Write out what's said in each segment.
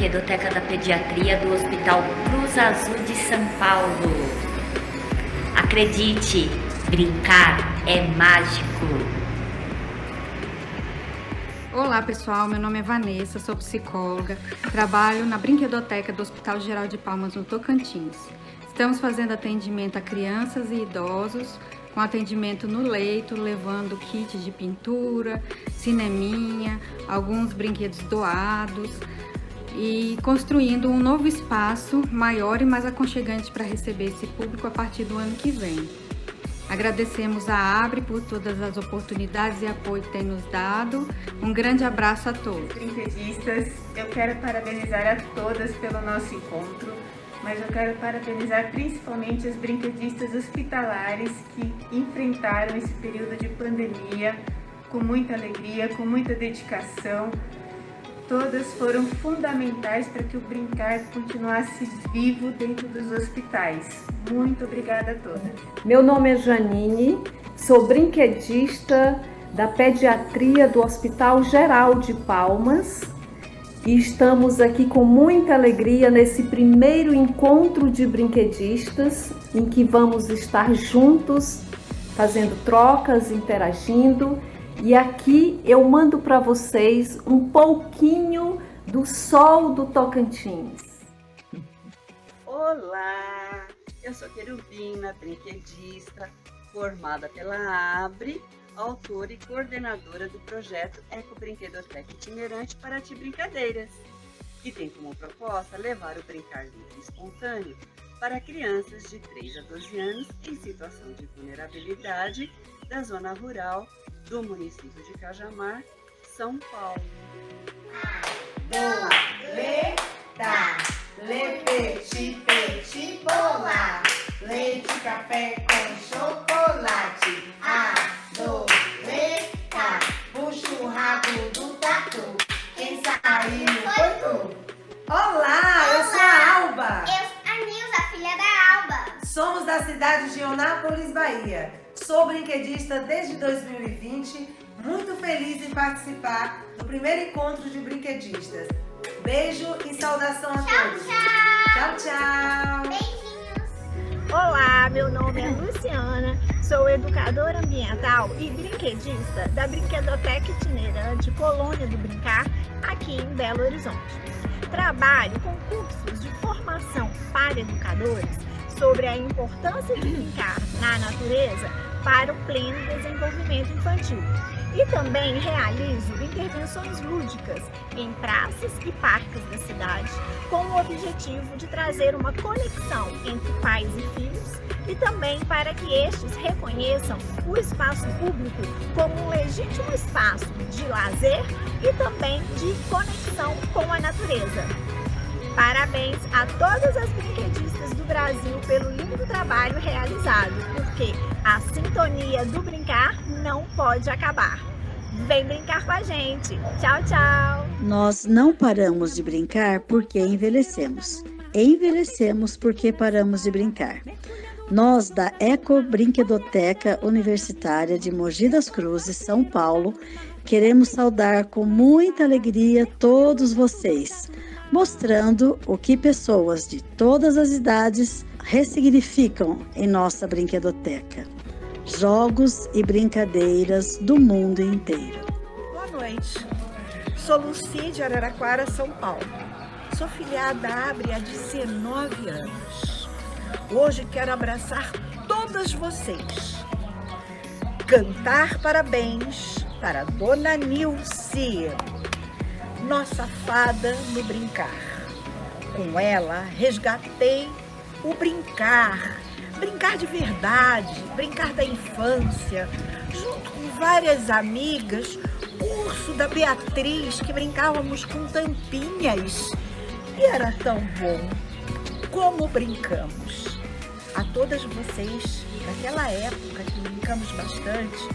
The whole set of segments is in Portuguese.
Brinquedoteca da Pediatria do Hospital Cruz Azul de São Paulo. Acredite, brincar é mágico. Olá pessoal, meu nome é Vanessa, sou psicóloga, trabalho na Brinquedoteca do Hospital Geral de Palmas, no Tocantins. Estamos fazendo atendimento a crianças e idosos, com atendimento no leito, levando kits de pintura, cineminha, alguns brinquedos doados e construindo um novo espaço maior e mais aconchegante para receber esse público a partir do ano que vem. Agradecemos a ABRE por todas as oportunidades e apoio que tem nos dado. Um grande abraço a todos. Brinquedistas, eu quero parabenizar a todas pelo nosso encontro, mas eu quero parabenizar principalmente as brinquedistas hospitalares que enfrentaram esse período de pandemia com muita alegria, com muita dedicação. Todas foram fundamentais para que o brincar continuasse vivo dentro dos hospitais. Muito obrigada a todas. Meu nome é Janine, sou brinquedista da Pediatria do Hospital Geral de Palmas e estamos aqui com muita alegria nesse primeiro encontro de brinquedistas em que vamos estar juntos, fazendo trocas, interagindo. E aqui eu mando para vocês um pouquinho do sol do Tocantins. Olá, eu sou Querubina, brinquedista, formada pela ABRE, autora e coordenadora do projeto Eco Brinquedoteca Itinerante Paraty Brincadeiras, que tem como proposta levar o brincar livre e espontâneo para crianças de 3 a 12 anos em situação de vulnerabilidade da zona rural do município de Cajamar, São Paulo. Boleta, le petit, petit bola, leite, café com chocolate. Adoreta, puxa o rabo do tatu, quem saiu foi tu. Olá, eu sou a Alba. Eu sou a Nilza, filha da Alba. Somos da cidade de Eunápolis, Bahia. Sou brinquedista desde 2020, muito feliz em participar do primeiro encontro de brinquedistas. Beijo e saudação a todos. Tchau, tchau. Beijinhos. Olá, meu nome é Luciana, sou educadora ambiental e brinquedista da Brinquedoteca Itinerante Colônia do Brincar, aqui em Belo Horizonte. Trabalho com cursos de formação para educadores sobre a importância de brincar na natureza para o pleno desenvolvimento infantil. E também realizo intervenções lúdicas em praças e parques da cidade, com o objetivo de trazer uma conexão entre pais e filhos e também para que estes reconheçam o espaço público como um legítimo espaço de lazer e também de conexão com a natureza. Parabéns a todas as brinquedistas do Brasil pelo lindo trabalho realizado, porque a sintonia do brincar não pode acabar. Vem brincar com a gente. Tchau, tchau! Nós não paramos de brincar porque envelhecemos. Envelhecemos porque paramos de brincar. Nós, da Eco Brinquedoteca Universitária de Mogi das Cruzes, São Paulo, queremos saudar com muita alegria todos vocês, mostrando o que pessoas de todas as idades ressignificam em nossa brinquedoteca. Jogos e brincadeiras do mundo inteiro. Boa noite. Sou Luci de Araraquara, São Paulo. Sou filiada à ABRE há 19 anos. Hoje quero abraçar todas vocês. Cantar parabéns para Dona Nilce, nossa fada no brincar. Com ela, resgatei o brincar de verdade, brincar da infância, junto com várias amigas, o urso da Beatriz, que brincávamos com tampinhas. E era tão bom. Como brincamos. A todas vocês, daquela época que brincamos bastante,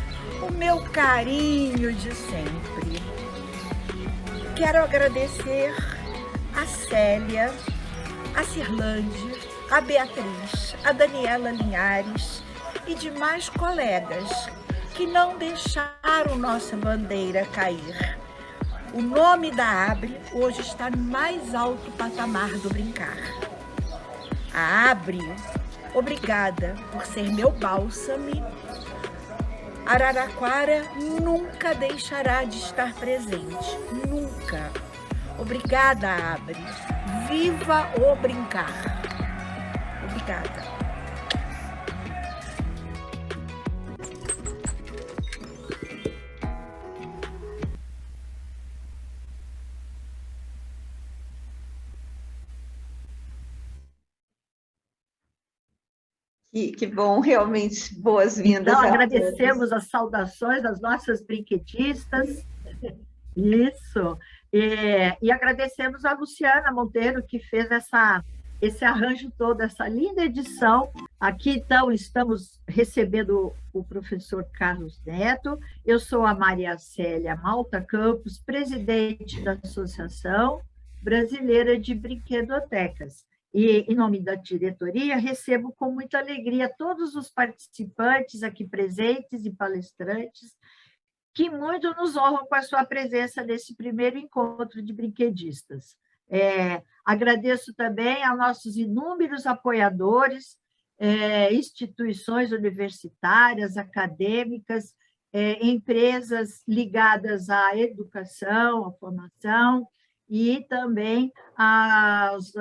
o meu carinho de sempre. Quero agradecer a Célia, a Cirlande, a Beatriz, a Daniela Linhares e demais colegas que não deixaram nossa bandeira cair. O nome da Abre hoje está no mais alto patamar do brincar. A Abre, obrigada por ser meu bálsamo. Araraquara nunca deixará de estar presente, nunca. Obrigada, Abre. Viva o brincar. Obrigada. Que bom, realmente, boas-vindas. Então, agradecemos as saudações das nossas brinquedistas. Isso. E agradecemos a Luciana Monteiro, que fez esse arranjo todo, essa linda edição. Aqui, então, estamos recebendo o professor Carlos Neto. Eu sou a Maria Célia Malta Campos, presidente da Associação Brasileira de Brinquedotecas. E, em nome da diretoria, recebo com muita alegria todos os participantes aqui presentes e palestrantes, que muito nos honram com a sua presença nesse primeiro encontro de brinquedistas. Agradeço também aos nossos inúmeros apoiadores, instituições universitárias, acadêmicas, empresas ligadas à educação, à formação, e também aos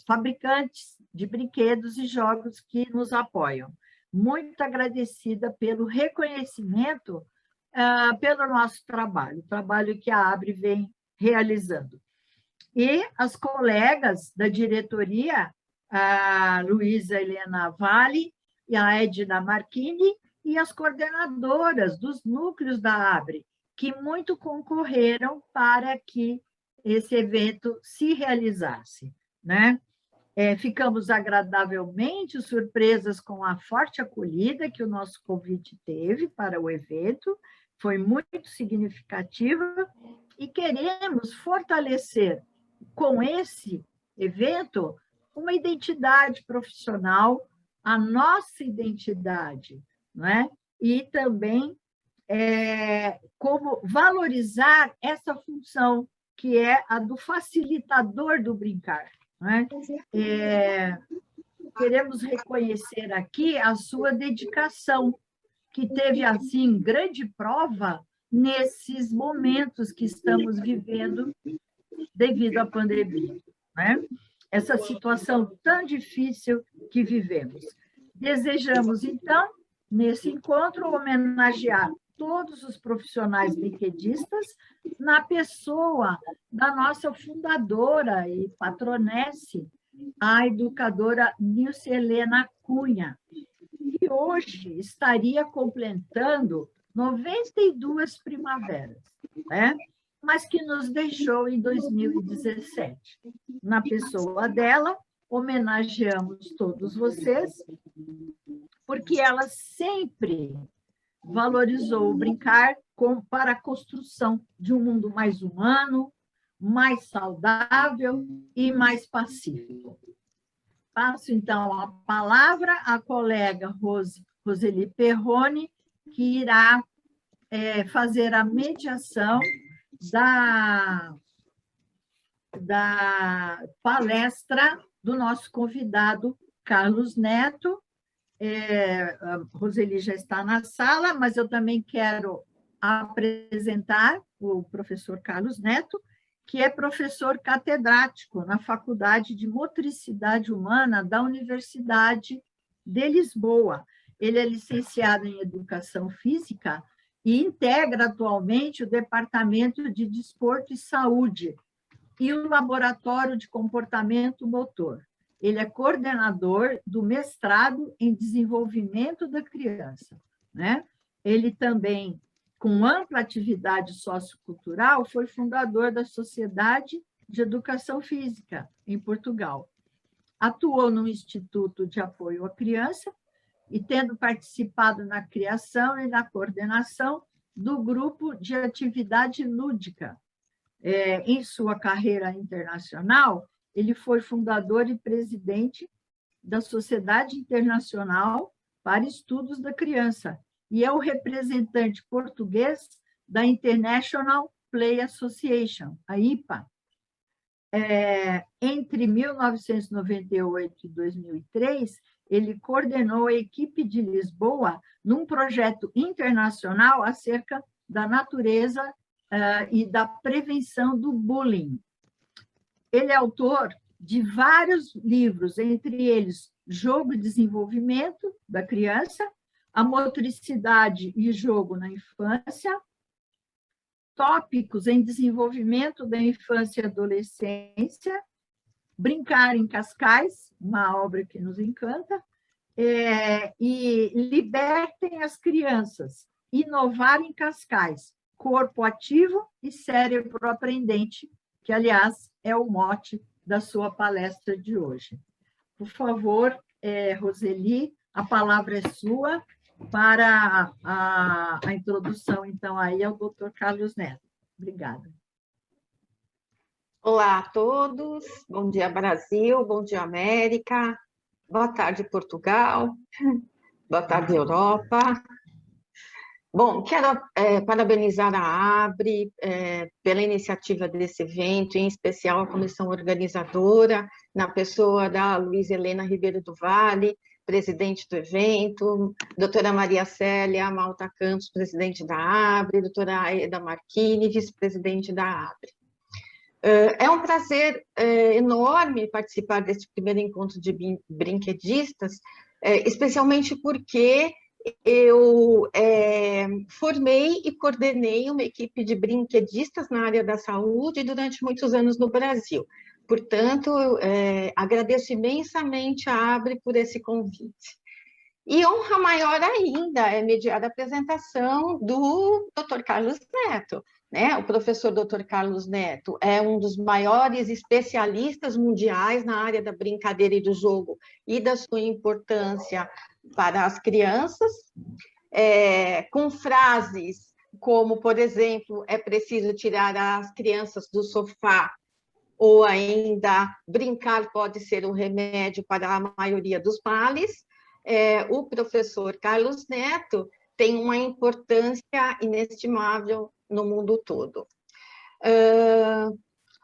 fabricantes de brinquedos e jogos que nos apoiam. Muito agradecida pelo reconhecimento pelo nosso trabalho, o trabalho que a Abre vem realizando. E as colegas da diretoria, a Luísa Helena Vale e a Edna Marchini, e as coordenadoras dos núcleos da Abre, que muito concorreram para que esse evento se realizasse, né? Ficamos agradavelmente surpresas com a forte acolhida que o nosso convite teve para o evento, foi muito significativa, e queremos fortalecer com esse evento uma identidade profissional, a nossa identidade, né? E também como valorizar essa função que é a do facilitador do brincar, né? Queremos reconhecer aqui a sua dedicação, que teve, assim, grande prova nesses momentos que estamos vivendo devido à pandemia, né? Essa situação tão difícil que vivemos. Desejamos, então, nesse encontro, homenagear todos os profissionais brinquedistas na pessoa da nossa fundadora e patronesse, a educadora Nilce Helena Cunha, que hoje estaria completando 92 primaveras, né? Mas que nos deixou em 2017. Na pessoa dela, homenageamos todos vocês, porque ela sempre valorizou o brincar para a construção de um mundo mais humano, mais saudável e mais pacífico. Passo, então, a palavra à colega Roseli Perrone, que irá fazer a mediação da palestra do nosso convidado Carlos Neto. A Roseli já está na sala, mas eu também quero apresentar o professor Carlos Neto, que é professor catedrático na Faculdade de Motricidade Humana da Universidade de Lisboa. Ele é licenciado em Educação Física e integra atualmente o Departamento de Desporto e Saúde e o Laboratório de Comportamento Motor. Ele é coordenador do mestrado em Desenvolvimento da Criança, né? Ele também, com ampla atividade sociocultural, foi fundador da Sociedade de Educação Física, em Portugal. Atuou no Instituto de Apoio à Criança e tendo participado na criação e na coordenação do Grupo de Atividade Lúdica. Em sua carreira internacional, ele foi fundador e presidente da Sociedade Internacional para Estudos da Criança e é o representante português da International Play Association, a IPA. Entre 1998 e 2003, ele coordenou a equipe de Lisboa num projeto internacional acerca da natureza e da prevenção do bullying. Ele é autor de vários livros, entre eles Jogo e Desenvolvimento da Criança, A Motricidade e Jogo na Infância, Tópicos em Desenvolvimento da Infância e Adolescência, Brincar em Cascais, uma obra que nos encanta, e Libertem as Crianças, Inovar em Cascais, Corpo Ativo e Cérebro Aprendente, que, aliás, é o mote da sua palestra de hoje. Por favor, Roseli, a palavra é sua para a introdução, então, aí ao Dr. Carlos Neto. Obrigada. Olá a todos, bom dia Brasil, bom dia América, boa tarde Portugal, boa tarde Europa. Bom, quero parabenizar a ABRE pela iniciativa desse evento, em especial a comissão organizadora, na pessoa da Luiza Helena Ribeiro do Vale, presidente do evento, doutora Maria Célia Malta Campos, presidente da ABRE, doutora Aida Marchini, vice-presidente da ABRE. É um prazer enorme participar deste primeiro encontro de brinquedistas, especialmente porque eu formei e coordenei uma equipe de brinquedistas na área da saúde durante muitos anos no Brasil. Portanto, agradeço imensamente a ABRE por esse convite. E honra maior ainda é mediar a apresentação do Dr. Carlos Neto. O professor Dr. Carlos Neto é um dos maiores especialistas mundiais na área da brincadeira e do jogo e da sua importância para as crianças, com frases como, por exemplo, é preciso tirar as crianças do sofá, ou ainda brincar pode ser um remédio para a maioria dos males. O professor Carlos Neto tem uma importância inestimável no mundo todo.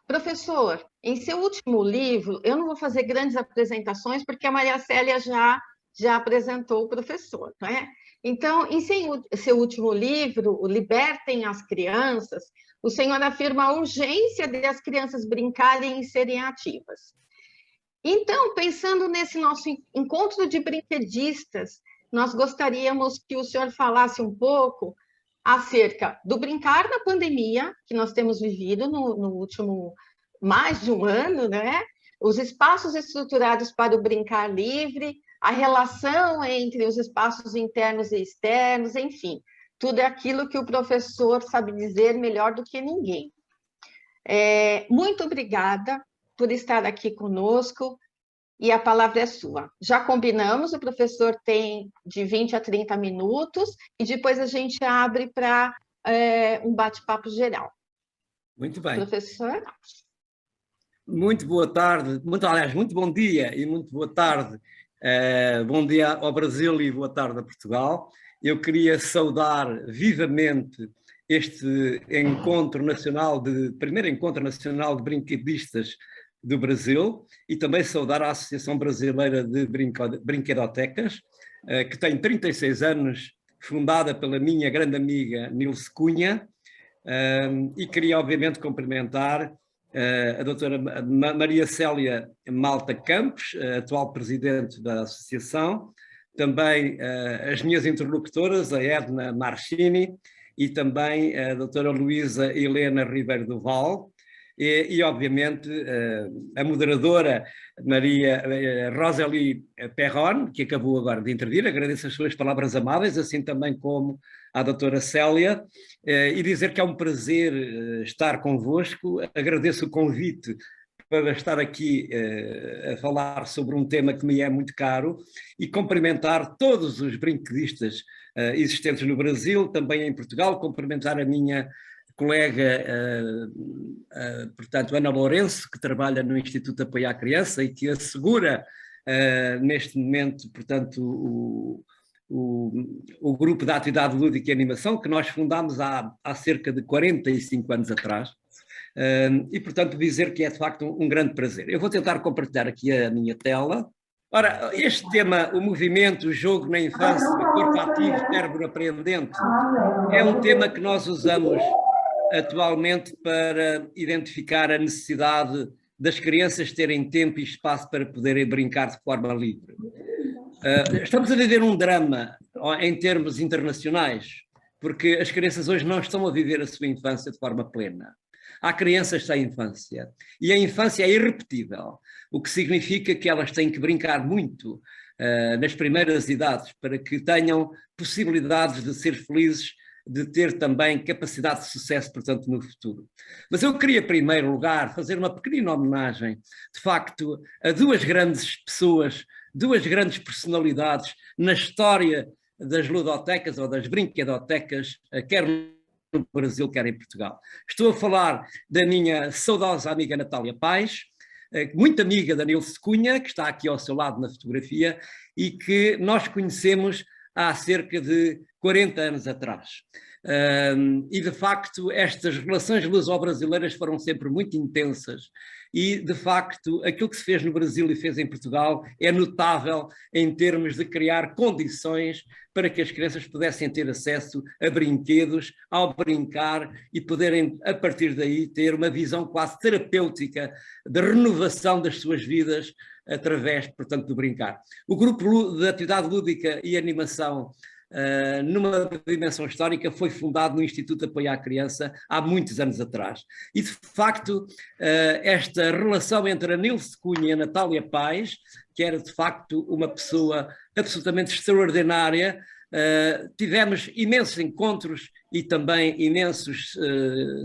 Professor, em seu último livro, eu não vou fazer grandes apresentações, porque a Maria Célia já apresentou o professor, não é? Então, em seu último livro, o Libertem as Crianças, o senhor afirma a urgência de as crianças brincarem e serem ativas. Então, pensando nesse nosso encontro de brinquedistas, nós gostaríamos que o senhor falasse um pouco acerca do brincar na pandemia, que nós temos vivido no último mais de um ano, né? Os espaços estruturados para o brincar livre, a relação entre os espaços internos e externos, enfim, tudo é aquilo que o professor sabe dizer melhor do que ninguém. Muito obrigada por estar aqui conosco, e a palavra é sua. Já combinamos, o professor tem de 20 a 30 minutos, e depois a gente abre para um bate-papo geral. Muito bem. Professor? Muito boa tarde, aliás, muito bom dia e muito boa tarde. Bom dia ao Brasil e boa tarde a Portugal. Eu queria saudar vivamente este primeiro encontro nacional de brinquedistas do Brasil, e também saudar a Associação Brasileira de Brinquedotecas, que tem 36 anos, fundada pela minha grande amiga Nilce Cunha, e queria obviamente cumprimentar a doutora Maria Célia Malta Campos, atual presidente da associação, também as minhas interlocutoras, a Edna Marchini e também a doutora Luiza Helena Ribeiro do Val, e obviamente a moderadora Maria Roseli Perron, que acabou agora de intervir. Agradeço as suas palavras amáveis, assim também como à doutora Célia, e dizer que é um prazer estar convosco. Agradeço o convite para estar aqui a falar sobre um tema que me é muito caro, e cumprimentar todos os brinquedistas existentes no Brasil, também em Portugal, cumprimentar a minha colega, portanto, Ana Lourenço, que trabalha no Instituto de Apoio à Criança e que assegura neste momento, portanto, o grupo da atividade lúdica e animação, que nós fundámos há cerca de 45 anos atrás, e portanto dizer que é de facto um grande prazer. Eu vou tentar compartilhar aqui a minha tela. Ora, este tema, o movimento, o jogo na infância, o corpo ativo, cérebro aprendente, é um tema que nós usamos atualmente para identificar a necessidade das crianças terem tempo e espaço para poderem brincar de forma livre. Estamos a viver um drama em termos internacionais, porque as crianças hoje não estão a viver a sua infância de forma plena. Há crianças sem infância, e a infância é irrepetível, o que significa que elas têm que brincar muito nas primeiras idades para que tenham possibilidades de ser felizes, de ter também capacidade de sucesso, portanto, no futuro. Mas eu queria, em primeiro lugar, fazer uma pequenina homenagem, de facto, a duas grandes pessoas, duas grandes personalidades na história das ludotecas ou das brinquedotecas, quer no Brasil, quer em Portugal. Estou a falar da minha saudosa amiga Natália Pais, muito amiga da Nilce Cunha, que está aqui ao seu lado na fotografia, e que nós conhecemos há cerca de 40 anos atrás. E, de facto, estas relações luso-brasileiras foram sempre muito intensas e, de facto, aquilo que se fez no Brasil e fez em Portugal é notável em termos de criar condições para que as crianças pudessem ter acesso a brinquedos, ao brincar e poderem, a partir daí, ter uma visão quase terapêutica de renovação das suas vidas através, portanto, do brincar. O grupo de atividade lúdica e animação, numa dimensão histórica, foi fundado no Instituto de Apoio à Criança há muitos anos atrás. E, de facto, esta relação entre a Nilce Cunha e a Natália Pais, que era, de facto, uma pessoa absolutamente extraordinária, tivemos imensos encontros e também imensos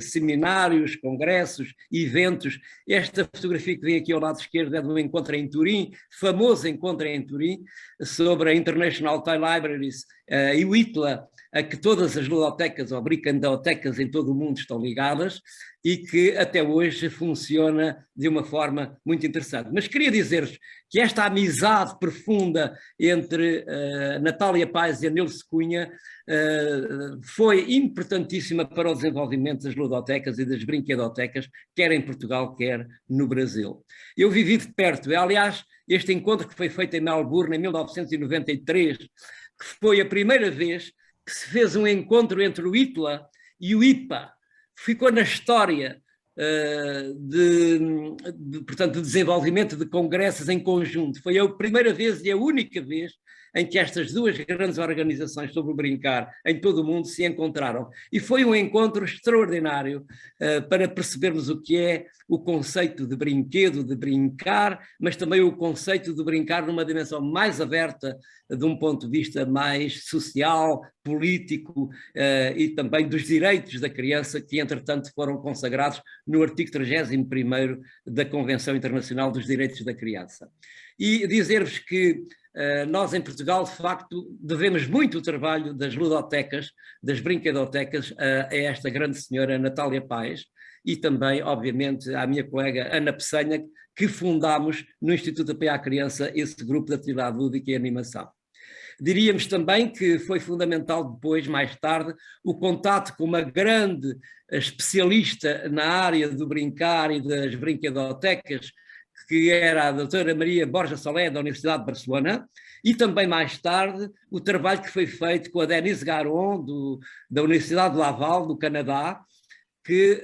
seminários, congressos, eventos. Esta fotografia que vem aqui ao lado esquerdo é de um encontro em Turim, famoso encontro em Turim, sobre a International Toy Libraries e o ITLA, a que todas as ludotecas ou brinquedotecas em todo o mundo estão ligadas e que até hoje funciona de uma forma muito interessante. Mas queria dizer-vos que esta amizade profunda entre Natália Pais e a Nilce Cunha foi importantíssima para o desenvolvimento das ludotecas e das brinquedotecas, quer em Portugal, quer no Brasil. Eu vivi de perto, aliás, este encontro que foi feito em Melbourne em 1993, que foi a primeira vez que se fez um encontro entre o ITLA e o IPA, ficou na história portanto, de desenvolvimento de congressos em conjunto. Foi a primeira vez e a única vez em que estas duas grandes organizações sobre o brincar em todo o mundo se encontraram. E foi um encontro extraordinário para percebermos o que é o conceito de brinquedo, de brincar, mas também o conceito de brincar numa dimensão mais aberta, de um ponto de vista mais social, político e também dos direitos da criança, que entretanto foram consagrados no artigo 31º da Convenção Internacional dos Direitos da Criança. E dizer-vos que nós em Portugal, de facto, devemos muito o trabalho das ludotecas, das brinquedotecas, a esta grande senhora Natália Pais e também, obviamente, à minha colega Ana Peçanha, que fundámos no Instituto de Apoio à Criança esse grupo de atividade lúdica e animação. Diríamos também que foi fundamental depois, mais tarde, o contato com uma grande especialista na área do brincar e das brinquedotecas, que era a doutora Maria Borja Solé, da Universidade de Barcelona, e também mais tarde o trabalho que foi feito com a Denise Garon, da Universidade de Laval, do Canadá, que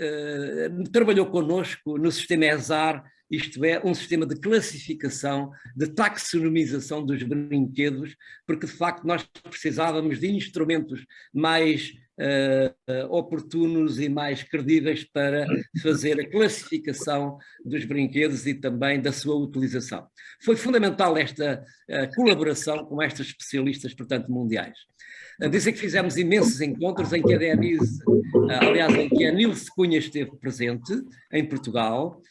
trabalhou connosco no sistema ESAR, isto é, um sistema de classificação, de taxonomização dos brinquedos, porque de facto nós precisávamos de instrumentos mais oportunos e mais credíveis para fazer a classificação dos brinquedos e também da sua utilização. Foi fundamental esta colaboração com estas especialistas, portanto, mundiais. Dizer que fizemos imensos encontros em que a Denise, aliás, em que a Nilce Cunha esteve presente em Portugal,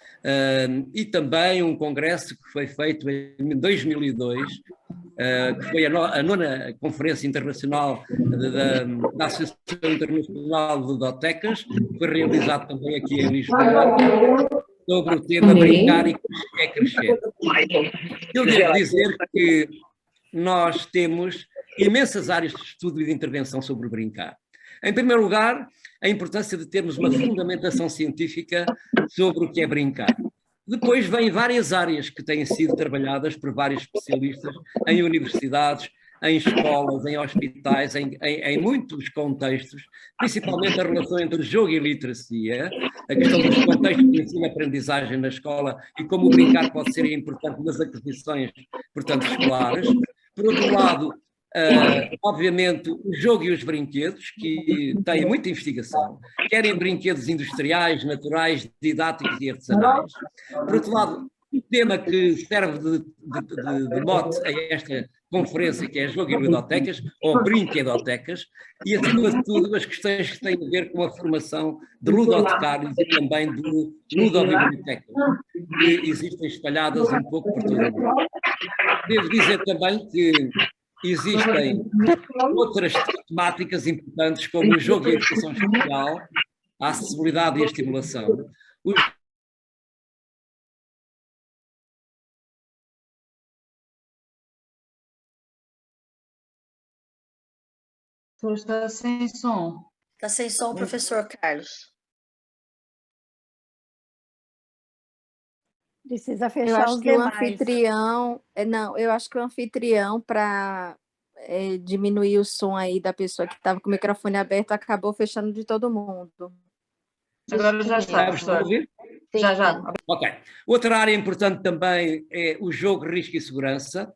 e também um congresso que foi feito em 2002, que foi a 9ª Conferência Internacional da Associação Internacional de Ludotecas, que foi realizado também aqui em Lisboa, sobre o tema brincar e é crescer. Eu devo dizer que nós temos imensas áreas de estudo e de intervenção sobre o brincar. Em primeiro lugar, a importância de termos uma fundamentação científica sobre o que é brincar. Depois vêm várias áreas que têm sido trabalhadas por vários especialistas em universidades, em escolas, em hospitais, em muitos contextos, principalmente a relação entre jogo e literacia, a questão dos contextos de ensino-aprendizagem na escola e como o brincar pode ser importante nas aquisições, portanto, escolares. Por outro lado, obviamente, o jogo e os brinquedos, que têm muita investigação, querem brinquedos industriais, naturais, didáticos e artesanais. Por outro lado, o tema que serve de mote a esta conferência, que é jogo e ludotecas, ou brinquedotecas, e, acima de tudo, as questões que têm a ver com a formação de ludotecários e também de ludobibliotecas, que existem espalhadas um pouco por todo o mundo. Devo dizer também que existem outras temáticas importantes, como o jogo e a educação especial, a acessibilidade e a estimulação. Está sem som. Está sem som, professor Carlos. Precisa fechar os demais. Eu acho que o anfitrião, para diminuir o som aí da pessoa que estava com o microfone aberto, acabou fechando de todo mundo. Agora já está, professor. Já. Ok. Outra área importante também é o jogo, risco e segurança.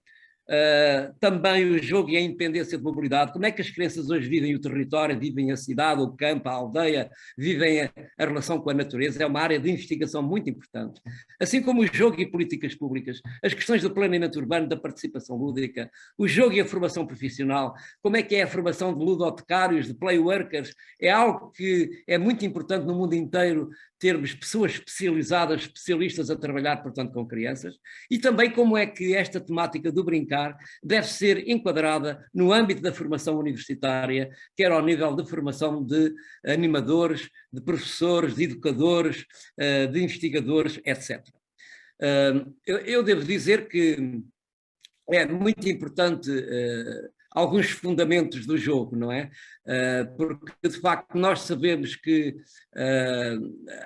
Também o jogo e a independência de mobilidade. Como é que as crianças hoje vivem o território, vivem a cidade, o campo, a aldeia, vivem a relação com a natureza? É uma área de investigação muito importante. Assim como o jogo e políticas públicas, as questões do planeamento urbano, da participação lúdica, o jogo e a formação profissional, como é que é a formação de ludotecários, de playworkers, é algo que é muito importante no mundo inteiro, termos pessoas especializadas, especialistas a trabalhar, portanto, com crianças, e também como é que esta temática do brincar deve ser enquadrada no âmbito da formação universitária, quer ao nível de formação de animadores, de professores, de educadores, de investigadores, etc. Eu devo dizer que é muito importante alguns fundamentos do jogo, não é? Porque, de facto, nós sabemos que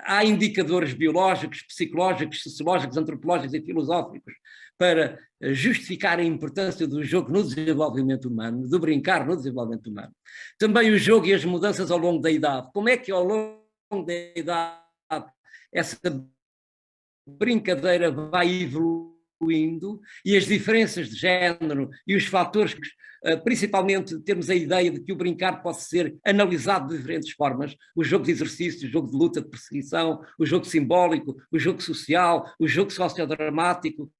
há indicadores biológicos, psicológicos, sociológicos, antropológicos e filosóficos para justificar a importância do jogo no desenvolvimento humano, do brincar no desenvolvimento humano. Também o jogo e as mudanças ao longo da idade. Como é que ao longo da idade essa brincadeira vai evoluindo e as diferenças de género e os fatores que principalmente termos a ideia de que o brincar pode ser analisado de diferentes formas, o jogo de exercício, o jogo de luta, de perseguição, o jogo simbólico, o jogo social, o jogo sociodramático,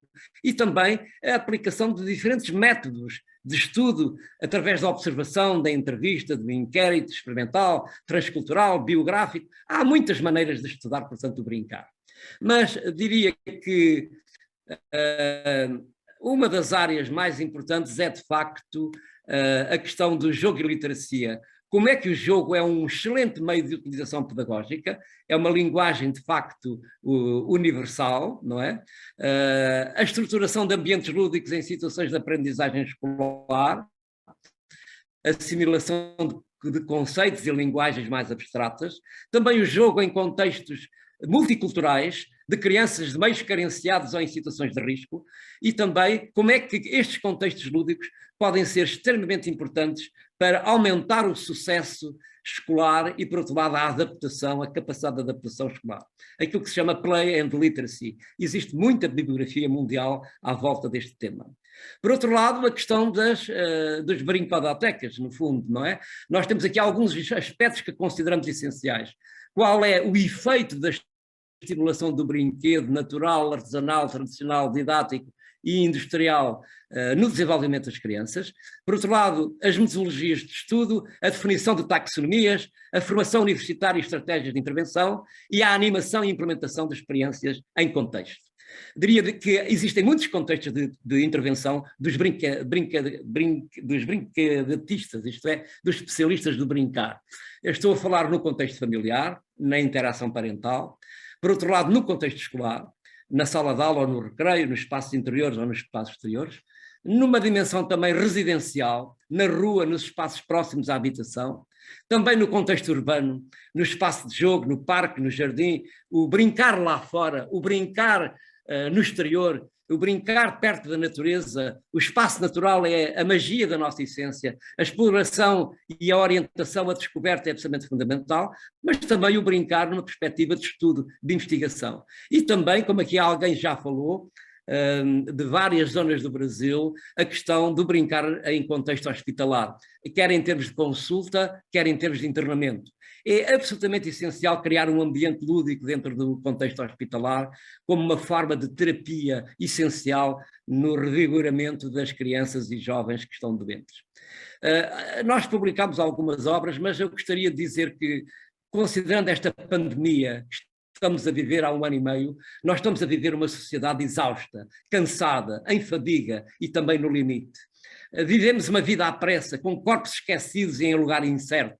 e também a aplicação de diferentes métodos de estudo através da observação, da entrevista, do inquérito experimental, transcultural, biográfico. Há muitas maneiras de estudar, portanto, o brincar. Mas diria que uma das áreas mais importantes é, de facto, a questão do jogo e literacia. Como é que o jogo é um excelente meio de utilização pedagógica, é uma linguagem, de facto, universal, não é? A estruturação de ambientes lúdicos em situações de aprendizagem escolar, a assimilação de conceitos e linguagens mais abstratas, também o jogo em contextos multiculturais, de crianças de meios carenciados ou em situações de risco, e também como é que estes contextos lúdicos podem ser extremamente importantes para aumentar o sucesso escolar e, por outro lado, a adaptação, a capacidade de adaptação escolar. Aquilo que se chama play and literacy. Existe muita bibliografia mundial à volta deste tema. Por outro lado, a questão dos brincodotecas, no fundo, não é? Nós temos aqui alguns aspectos que consideramos essenciais. Qual é o efeito da estimulação do brinquedo natural, artesanal, tradicional, didático e industrial no desenvolvimento das crianças? Por outro lado, as metodologias de estudo, a definição de taxonomias, a formação universitária e estratégias de intervenção e a animação e implementação de experiências em contexto. Diria que existem muitos contextos de intervenção dos brinquedatistas, isto é, dos especialistas do brincar. Eu estou a falar no contexto familiar, na interação parental, por outro lado, no contexto escolar, na sala de aula ou no recreio, nos espaços interiores ou nos espaços exteriores, numa dimensão também residencial, na rua, nos espaços próximos à habitação, também no contexto urbano, no espaço de jogo, no parque, no jardim, o brincar lá fora, o brincar no exterior, o brincar perto da natureza. O espaço natural é a magia da nossa essência, a exploração e a orientação, a descoberta é absolutamente fundamental, mas também o brincar numa perspectiva de estudo, de investigação. E também, como aqui alguém já falou, de várias zonas do Brasil, a questão do brincar em contexto hospitalar, quer em termos de consulta, quer em termos de internamento. É absolutamente essencial criar um ambiente lúdico dentro do contexto hospitalar, como uma forma de terapia essencial no revigoramento das crianças e jovens que estão doentes. Nós publicamos algumas obras, mas eu gostaria de dizer que, considerando esta pandemia que estamos a viver há 1 ano e meio, nós estamos a viver uma sociedade exausta, cansada, em fadiga e também no limite. Vivemos uma vida à pressa, com corpos esquecidos e em lugar incerto.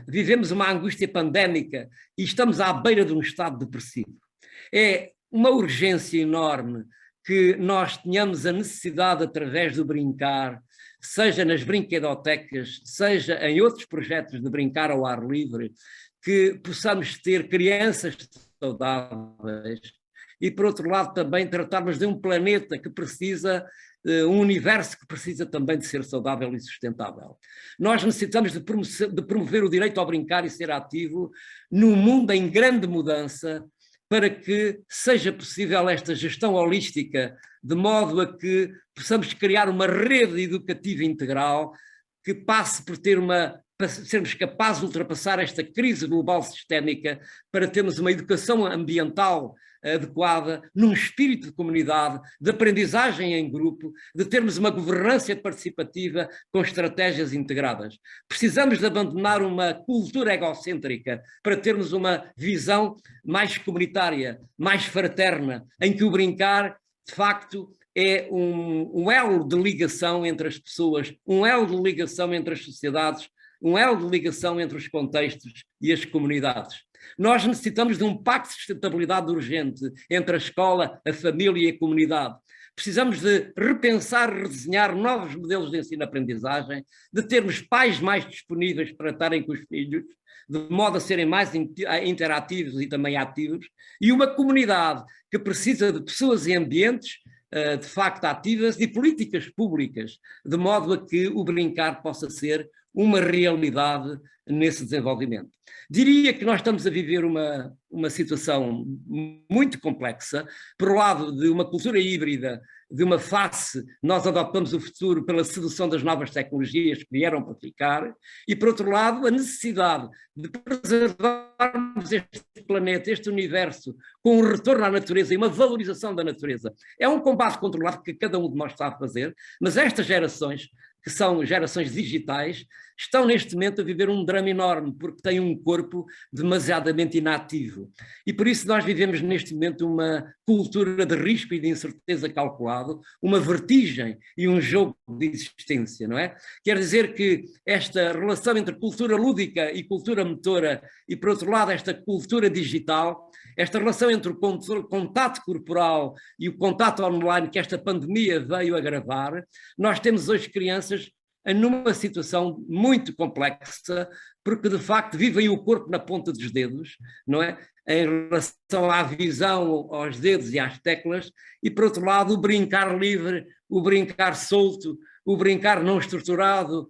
Vivemos uma angústia pandémica e estamos à beira de um estado depressivo. É uma urgência enorme que nós tenhamos a necessidade, através do brincar, seja nas brinquedotecas, seja em outros projetos de brincar ao ar livre, que possamos ter crianças saudáveis e, por outro lado, também tratarmos de um planeta que precisa, um universo que precisa também de ser saudável e sustentável. Nós necessitamos de promover o direito ao brincar e ser ativo num mundo em grande mudança, para que seja possível esta gestão holística, de modo a que possamos criar uma rede educativa integral que passe por para sermos capazes de ultrapassar esta crise global sistémica, para termos uma educação ambiental adequada, num espírito de comunidade, de aprendizagem em grupo, de termos uma governança participativa com estratégias integradas. Precisamos de abandonar uma cultura egocêntrica para termos uma visão mais comunitária, mais fraterna, em que o brincar, de facto, é um elo de ligação entre as pessoas, um elo de ligação entre as sociedades, um elo de ligação entre os contextos e as comunidades. Nós necessitamos de um pacto de sustentabilidade urgente entre a escola, a família e a comunidade. Precisamos de repensar, redesenhar novos modelos de ensino-aprendizagem, de termos pais mais disponíveis para estarem com os filhos, de modo a serem mais interativos e também ativos, e uma comunidade que precisa de pessoas e ambientes de facto ativas e políticas públicas, de modo a que o brincar possa ser uma realidade nesse desenvolvimento. Diria que nós estamos a viver uma situação muito complexa, por um lado de uma cultura híbrida, de uma face, nós adotamos o futuro pela sedução das novas tecnologias que vieram para ficar, e por outro lado a necessidade de preservarmos este planeta, este universo, com um retorno à natureza e uma valorização da natureza. É um combate controlado que cada um de nós sabe fazer, mas estas gerações, que são gerações digitais, estão neste momento a viver um drama enorme, porque têm um corpo demasiadamente inativo. E por isso nós vivemos neste momento uma cultura de risco e de incerteza calculado, uma vertigem e um jogo de existência, não é? Quer dizer que esta relação entre cultura lúdica e cultura motora, e por outro lado esta cultura digital, esta relação entre o contato corporal e o contato online que esta pandemia veio agravar, nós temos hoje crianças numa situação muito complexa, porque de facto vivem o corpo na ponta dos dedos, não é? Em relação à visão, aos dedos e às teclas, e por outro lado o brincar livre, o brincar solto, o brincar não estruturado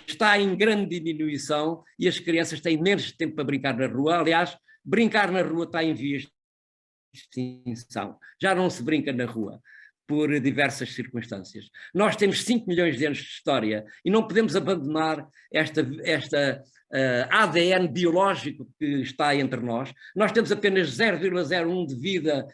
está em grande diminuição e as crianças têm menos tempo para brincar na rua. Aliás, brincar na rua está em vias de extinção, já não se brinca na rua por diversas circunstâncias. Nós temos 5 milhões de anos de história e não podemos abandonar esta ADN biológico que está entre nós. Nós temos apenas 0,01 de vida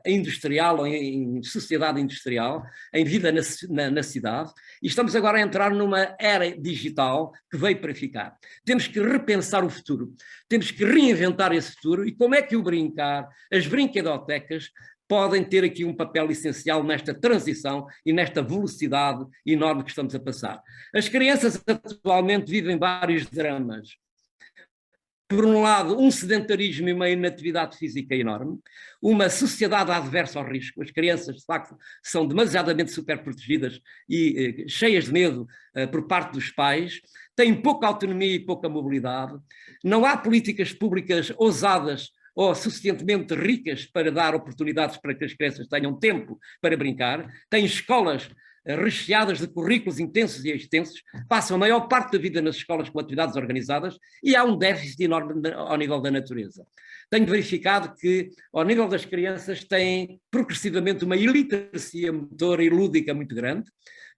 industrial, ou em sociedade industrial, em vida na cidade, e estamos agora a entrar numa era digital que veio para ficar. Temos que repensar o futuro, temos que reinventar esse futuro, e como é que o brincar, as brinquedotecas, podem ter aqui um papel essencial nesta transição e nesta velocidade enorme que estamos a passar. As crianças atualmente vivem vários dramas. por um lado, um sedentarismo e uma inatividade física enorme, uma sociedade adversa ao risco. As crianças, de facto, são demasiadamente superprotegidas e cheias de medo por parte dos pais, têm pouca autonomia e pouca mobilidade, não há políticas públicas ousadas ou suficientemente ricas para dar oportunidades para que as crianças tenham tempo para brincar, têm escolas recheadas de currículos intensos e extensos, passam a maior parte da vida nas escolas com atividades organizadas e há um déficit enorme ao nível da natureza. Tenho verificado que, ao nível das crianças, têm progressivamente uma iliteracia motora e lúdica muito grande,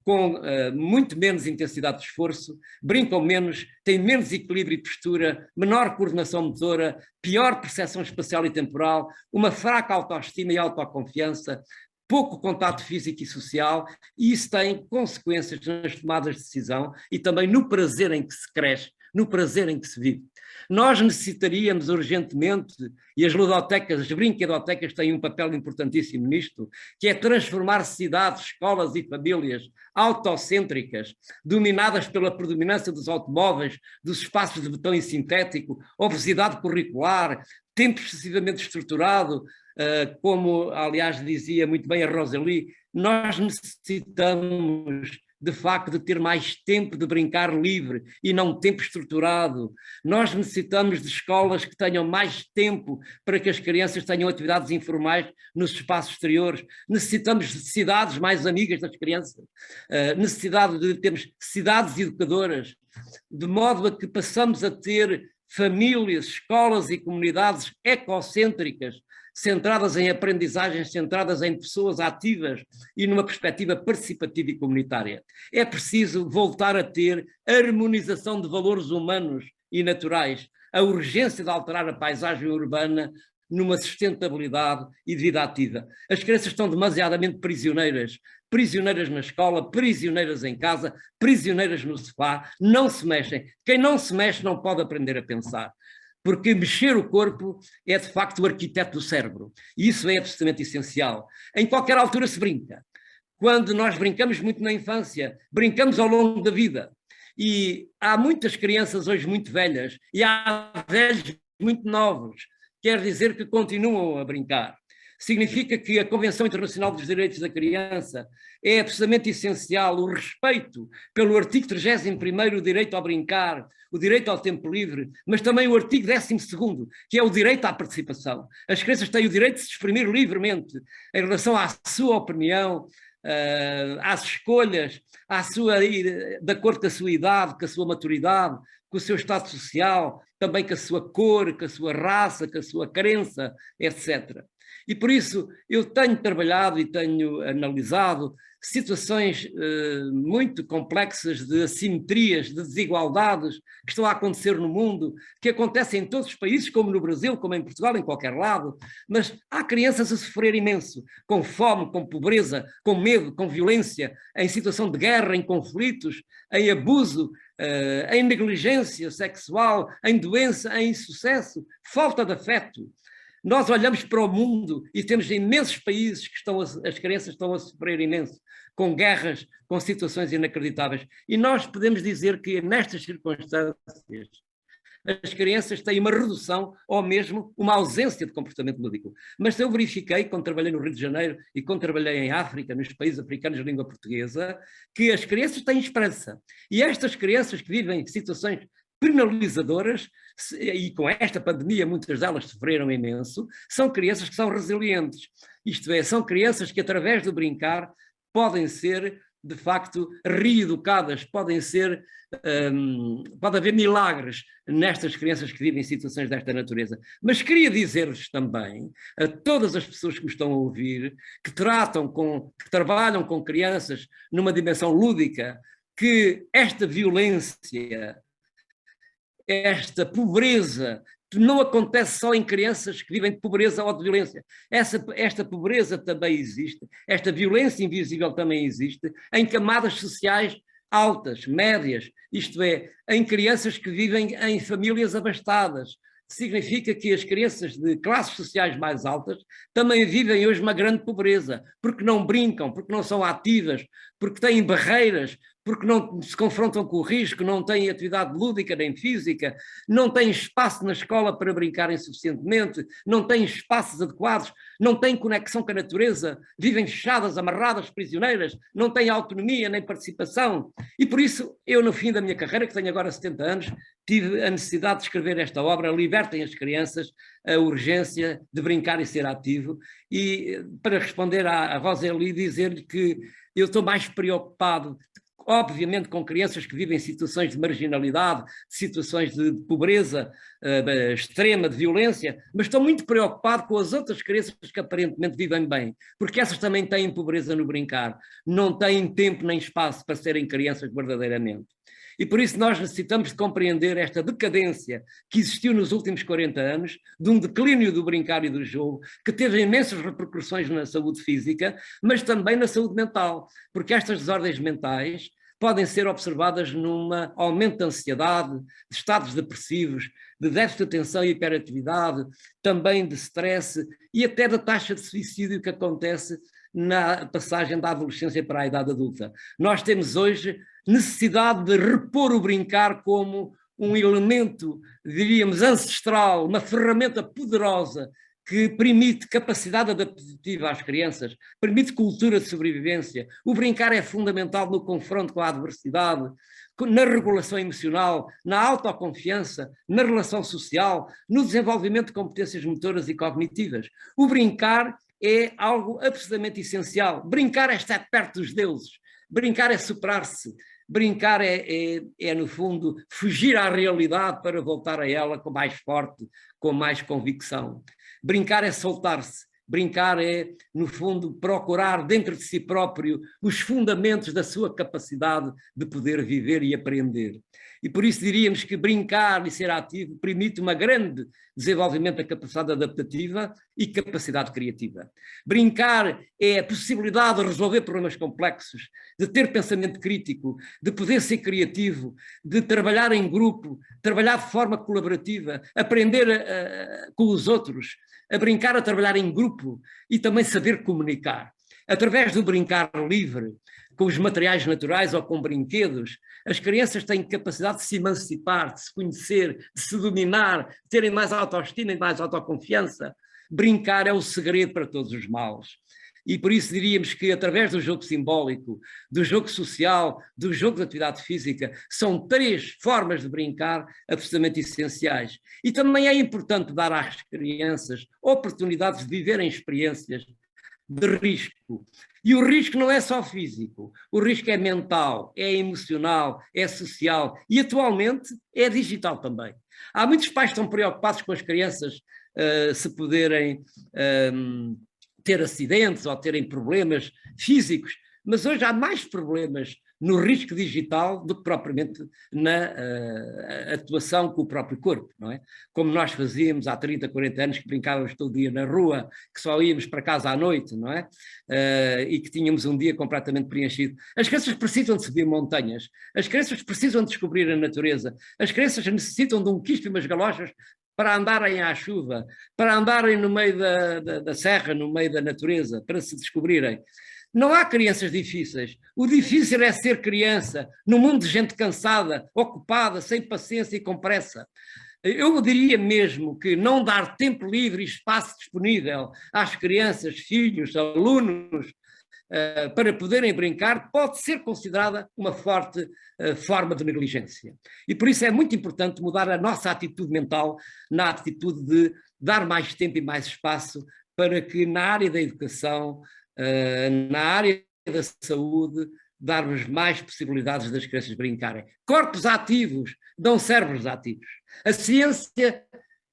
com muito menos intensidade de esforço, brincam menos, têm menos equilíbrio e postura, menor coordenação motora, pior percepção espacial e temporal, uma fraca autoestima e autoconfiança, pouco contato físico e social, e isso tem consequências nas tomadas de decisão e também no prazer em que se cresce, no prazer em que se vive. Nós necessitaríamos urgentemente, e as ludotecas, as brinquedotecas têm um papel importantíssimo nisto, que é transformar cidades, escolas e famílias autocêntricas, dominadas pela predominância dos automóveis, dos espaços de betão e sintético, obesidade curricular, tempo excessivamente estruturado, como aliás dizia muito bem a Rosalie, nós necessitamos de facto de ter mais tempo de brincar livre e não tempo estruturado. Nós necessitamos de escolas que tenham mais tempo para que as crianças tenham atividades informais nos espaços exteriores. Necessitamos de cidades mais amigas das crianças. Necessidade de termos cidades educadoras, de modo a que passamos a ter famílias, escolas e comunidades ecocêntricas, centradas em aprendizagens, centradas em pessoas ativas e numa perspectiva participativa e comunitária. É preciso voltar a ter harmonização de valores humanos e naturais, a urgência de alterar a paisagem urbana numa sustentabilidade e de vida ativa. As crianças estão demasiadamente prisioneiras na escola, prisioneiras em casa, prisioneiras no sofá, não se mexem. Quem não se mexe não pode aprender a pensar. Porque mexer o corpo é, de facto, o arquiteto do cérebro. E isso é absolutamente essencial. Em qualquer altura se brinca. Quando nós brincamos muito na infância, brincamos ao longo da vida. E há muitas crianças hoje muito velhas e há velhos muito novos. Quer dizer que continuam a brincar. Significa que a Convenção Internacional dos Direitos da Criança é absolutamente essencial, o respeito pelo artigo 31º, o direito ao brincar, o direito ao tempo livre, mas também o artigo 12º, que é o direito à participação. As crianças têm o direito de se exprimir livremente em relação à sua opinião, às escolhas, de acordo com a sua idade, com a sua maturidade, com o seu estado social, também com a sua cor, com a sua raça, com a sua crença, etc. E por isso eu tenho trabalhado e tenho analisado situações muito complexas de assimetrias, de desigualdades que estão a acontecer no mundo, que acontecem em todos os países, como no Brasil, como em Portugal, em qualquer lado, mas há crianças a sofrer imenso, com fome, com pobreza, com medo, com violência, em situação de guerra, em conflitos, em abuso, em negligência sexual, em doença, em insucesso, falta de afeto. Nós olhamos para o mundo e temos imensos países que as crianças estão a sofrer imenso, com guerras, com situações inacreditáveis. E nós podemos dizer que nestas circunstâncias as crianças têm uma redução ou mesmo uma ausência de comportamento lúdico. Mas eu verifiquei, quando trabalhei no Rio de Janeiro e quando trabalhei em África, nos países africanos de língua portuguesa, que as crianças têm esperança. E estas crianças que vivem situações penalizadoras, e com esta pandemia muitas delas sofreram imenso, são crianças que são resilientes. Isto é, são crianças que através do brincar podem ser, de facto, reeducadas, pode haver milagres nestas crianças que vivem situações desta natureza. Mas queria dizer-lhes também, a todas as pessoas que me estão a ouvir, que trabalham com crianças numa dimensão lúdica, que esta violência, esta pobreza, não acontece só em crianças que vivem de pobreza ou de violência. Esta pobreza também existe, esta violência invisível também existe em camadas sociais altas, médias, isto é, em crianças que vivem em famílias abastadas. Significa que as crianças de classes sociais mais altas também vivem hoje uma grande pobreza, porque não brincam, porque não são ativas, porque têm barreiras, porque não se confrontam com o risco, não têm atividade lúdica nem física, não têm espaço na escola para brincarem suficientemente, não têm espaços adequados, não têm conexão com a natureza, vivem fechadas, amarradas, prisioneiras, não têm autonomia nem participação. E por isso, eu no fim da minha carreira, que tenho agora 70 anos, tive a necessidade de escrever esta obra, Libertem as Crianças, a urgência de brincar e ser ativo, e para responder à Roseli, dizer-lhe que eu estou mais preocupado, obviamente, com crianças que vivem situações de marginalidade, situações de pobreza extrema, de violência, mas estou muito preocupado com as outras crianças que aparentemente vivem bem, porque essas também têm pobreza no brincar, não têm tempo nem espaço para serem crianças verdadeiramente. E por isso nós necessitamos de compreender esta decadência que existiu nos últimos 40 anos, de um declínio do brincar e do jogo, que teve imensas repercussões na saúde física, mas também na saúde mental, porque estas desordens mentais podem ser observadas num aumento de ansiedade, de estados depressivos, de déficit de atenção e hiperatividade, também de stress e até da taxa de suicídio que acontece na passagem da adolescência para a idade adulta. Nós temos hoje necessidade de repor o brincar como um elemento, diríamos, ancestral, uma ferramenta poderosa que permite capacidade adaptativa às crianças, permite cultura de sobrevivência. O brincar é fundamental no confronto com a adversidade, na regulação emocional, na autoconfiança, na relação social, no desenvolvimento de competências motoras e cognitivas. O brincar é algo absolutamente essencial. Brincar é estar perto dos deuses, brincar é superar-se, brincar é, no fundo, fugir à realidade para voltar a ela com mais forte, com mais convicção. Brincar é soltar-se, brincar é, no fundo, procurar dentro de si próprio os fundamentos da sua capacidade de poder viver e aprender. E por isso diríamos que brincar e ser ativo permite um grande desenvolvimento da capacidade adaptativa e capacidade criativa. Brincar é a possibilidade de resolver problemas complexos, de ter pensamento crítico, de poder ser criativo, de trabalhar em grupo, trabalhar de forma colaborativa, aprender com os outros, a brincar, a trabalhar em grupo e também saber comunicar. Através do brincar livre, com os materiais naturais ou com brinquedos, as crianças têm capacidade de se emancipar, de se conhecer, de se dominar, de terem mais autoestima e mais autoconfiança. Brincar é o segredo para todos os males. E por isso diríamos que através do jogo simbólico, do jogo social, do jogo de atividade física, são 3 formas de brincar absolutamente essenciais. E também é importante dar às crianças oportunidades de viverem experiências de risco. E o risco não é só físico, o risco é mental, é emocional, é social e atualmente é digital também. Há muitos pais que estão preocupados com as crianças se poderem ter acidentes ou terem problemas físicos, mas hoje há mais problemas no risco digital do que propriamente na atuação com o próprio corpo, não é? Como nós fazíamos há 30, 40 anos, que brincávamos todo dia na rua, que só íamos para casa à noite, não é? E que tínhamos um dia completamente preenchido. As crianças precisam de subir montanhas, as crianças precisam de descobrir a natureza, as crianças necessitam de um quisto e umas galochas para andarem à chuva, para andarem no meio da serra, no meio da natureza, para se descobrirem. Não há crianças difíceis. O difícil é ser criança, num mundo de gente cansada, ocupada, sem paciência e com pressa. Eu diria mesmo que não dar tempo livre e espaço disponível às crianças, filhos, alunos, para poderem brincar, pode ser considerada uma forte forma de negligência. E por isso é muito importante mudar a nossa atitude mental na atitude de dar mais tempo e mais espaço para que na área da educação, na área da saúde, darmos mais possibilidades das crianças brincarem. Corpos ativos dão cérebros ativos. A ciência